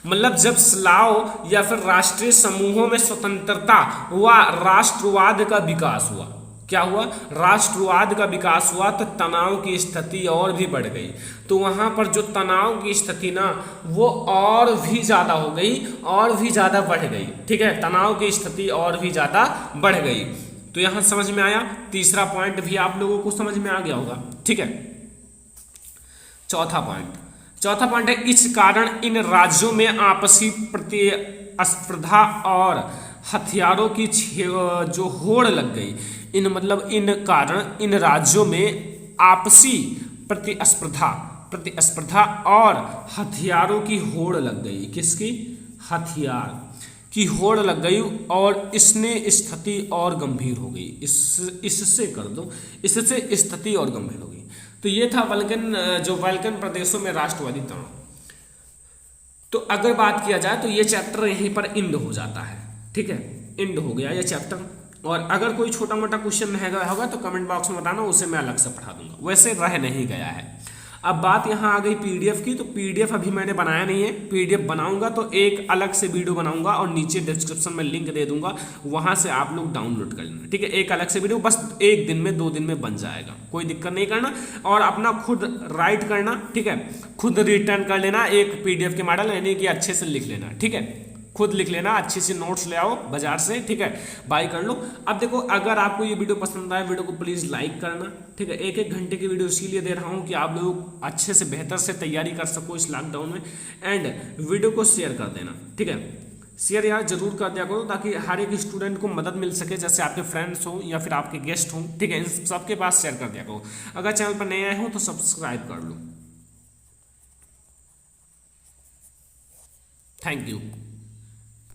मतलब जब स्लाव या फिर राष्ट्रीय समूहों में स्वतंत्रता व राष्ट्रवाद का विकास हुआ, क्या हुआ, राष्ट्रवाद का विकास हुआ तो तनाव की स्थिति और भी बढ़ गई। तो वहां पर जो तनाव की स्थिति ना, वो और भी ज्यादा हो गई, और भी ज्यादा बढ़ गई। ठीक है, तनाव की स्थिति और भी ज्यादा बढ़ गई। तो यहां समझ में आया, तीसरा पॉइंट भी आप लोगों को समझ में आ गया होगा। ठीक है, चौथा पॉइंट है, इस कारण इन राज्यों में आपसी प्रतिस्पर्धा और हथियारों की जो होड़ लग गई। इन कारण इन राज्यों में आपसी प्रतिस्पर्धा और हथियारों की होड़ लग गई। किसकी? हथियार की होड़ लग गई, और इसने स्थिति और गंभीर हो गई। इससे कर दो, इससे स्थिति और गंभीर हो गई। तो ये था बाल्कन प्रदेशों में राष्ट्रवादी तनाव। तो अगर बात किया जाए तो ये चैप्टर यहीं पर एंड हो जाता है। ठीक है, एंड हो गया ये चैप्टर। और अगर कोई छोटा मोटा क्वेश्चन रह गया होगा तो कमेंट बॉक्स में बताना, उसे मैं अलग से पढ़ा दूंगा। वैसे रह नहीं गया है। अब बात यहाँ आ गई पीडीएफ की, तो पीडीएफ अभी मैंने बनाया नहीं है। पीडीएफ बनाऊंगा तो एक अलग से वीडियो बनाऊंगा और नीचे डिस्क्रिप्शन में लिंक दे दूंगा, वहां से आप लोग डाउनलोड कर लेना। ठीक है, एक अलग से वीडियो बस 1 दिन में 2 दिन में बन जाएगा, कोई दिक्कत नहीं करना। और अपना खुद राइट करना, ठीक है, खुद रिटर्न कर लेना एक पीडीएफ के मॉडल, यानी कि अच्छे से लिख लेना। ठीक है, खुद लिख लेना, अच्छे से नोट्स ले आओ बाजार से। ठीक है, बाय कर लो। अब देखो, अगर आपको ये वीडियो पसंद आए, वीडियो को प्लीज लाइक करना। ठीक है, 1-1 घंटे की वीडियो इसीलिए दे रहा हूँ कि आप लोग अच्छे से बेहतर से तैयारी कर सको इस लॉकडाउन में। एंड वीडियो को शेयर कर देना। ठीक है, शेयर यार जरूर कर दिया करो, ताकि हर एक स्टूडेंट को मदद मिल सके, जैसे आपके फ्रेंड्स हो या फिर आपके गेस्ट हो। ठीक है, इन सबके पास शेयर कर दिया करो। अगर चैनल पर नए आए हो तो सब्सक्राइब कर लो। Thank you.